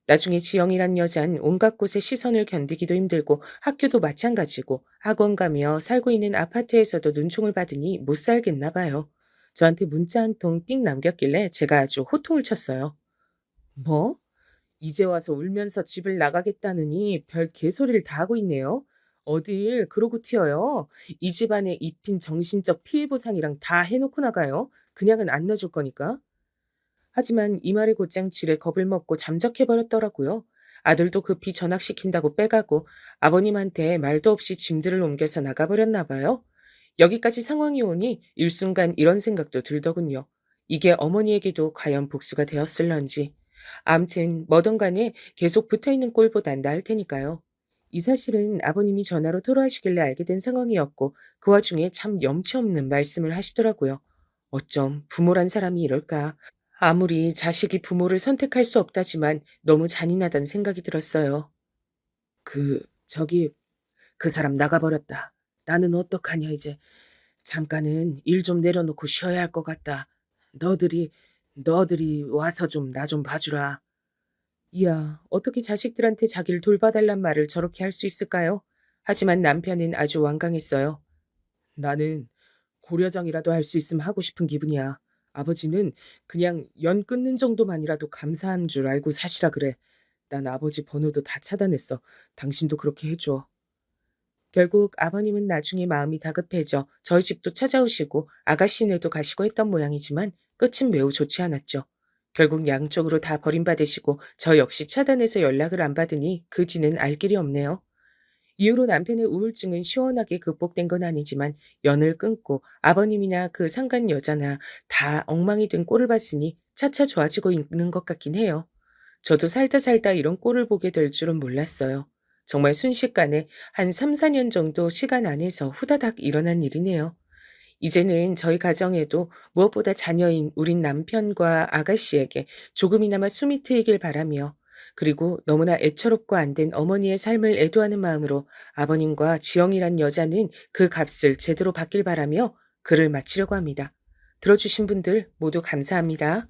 나중에 지영이란 여잔 온갖 곳의 시선을 견디기도 힘들고 학교도 마찬가지고 학원 가며 살고 있는 아파트에서도 눈총을 받으니 못 살겠나 봐요. 저한테 문자 한 통 띵 남겼길래 제가 아주 호통을 쳤어요. 뭐? 이제 와서 울면서 집을 나가겠다느니 별 개소리를 다 하고 있네요. 어딜 그러고 튀어요. 이 집안에 입힌 정신적 피해 보상이랑 다 해놓고 나가요. 그냥은 안 놔줄 거니까. 하지만 이 말에 곧장 지레 겁을 먹고 잠적해버렸더라고요. 아들도 급히 전학시킨다고 빼가고 아버님한테 말도 없이 짐들을 옮겨서 나가버렸나 봐요. 여기까지 상황이 오니 일순간 이런 생각도 들더군요. 이게 어머니에게도 과연 복수가 되었을런지. 암튼 뭐든 간에 계속 붙어있는 꼴보단 나을 테니까요. 이 사실은 아버님이 전화로 토로하시길래 알게 된 상황이었고 그 와중에 참 염치 없는 말씀을 하시더라고요. 어쩜 부모란 사람이 이럴까. 아무리 자식이 부모를 선택할 수 없다지만 너무 잔인하다는 생각이 들었어요. 저기 그 사람 나가버렸다. 나는 어떡하냐 이제. 잠깐은 일 좀 내려놓고 쉬어야 할 것 같다. 너들이 와서 좀 나 좀 봐주라. 이야, 어떻게 자식들한테 자기를 돌봐달란 말을 저렇게 할 수 있을까요? 하지만 남편은 아주 완강했어요. 나는 고려장이라도 할 수 있으면 하고 싶은 기분이야. 아버지는 그냥 연 끊는 정도만이라도 감사한 줄 알고 사시라 그래. 난 아버지 번호도 다 차단했어. 당신도 그렇게 해줘. 결국 아버님은 나중에 마음이 다급해져 저희 집도 찾아오시고 아가씨네도 가시고 했던 모양이지만 끝은 매우 좋지 않았죠. 결국 양쪽으로 다 버림받으시고 저 역시 차단해서 연락을 안 받으니 그 뒤는 알 길이 없네요. 이후로 남편의 우울증은 시원하게 극복된 건 아니지만 연을 끊고 아버님이나 그 상간 여자나 다 엉망이 된 꼴을 봤으니 차차 좋아지고 있는 것 같긴 해요. 저도 살다 살다 이런 꼴을 보게 될 줄은 몰랐어요. 정말 순식간에 한 3, 4년 정도 시간 안에서 후다닥 일어난 일이네요. 이제는 저희 가정에도 무엇보다 자녀인 우린 남편과 아가씨에게 조금이나마 숨이 트이길 바라며 그리고 너무나 애처롭고 안 된 어머니의 삶을 애도하는 마음으로 아버님과 지영이란 여자는 그 값을 제대로 받길 바라며 글을 마치려고 합니다. 들어주신 분들 모두 감사합니다.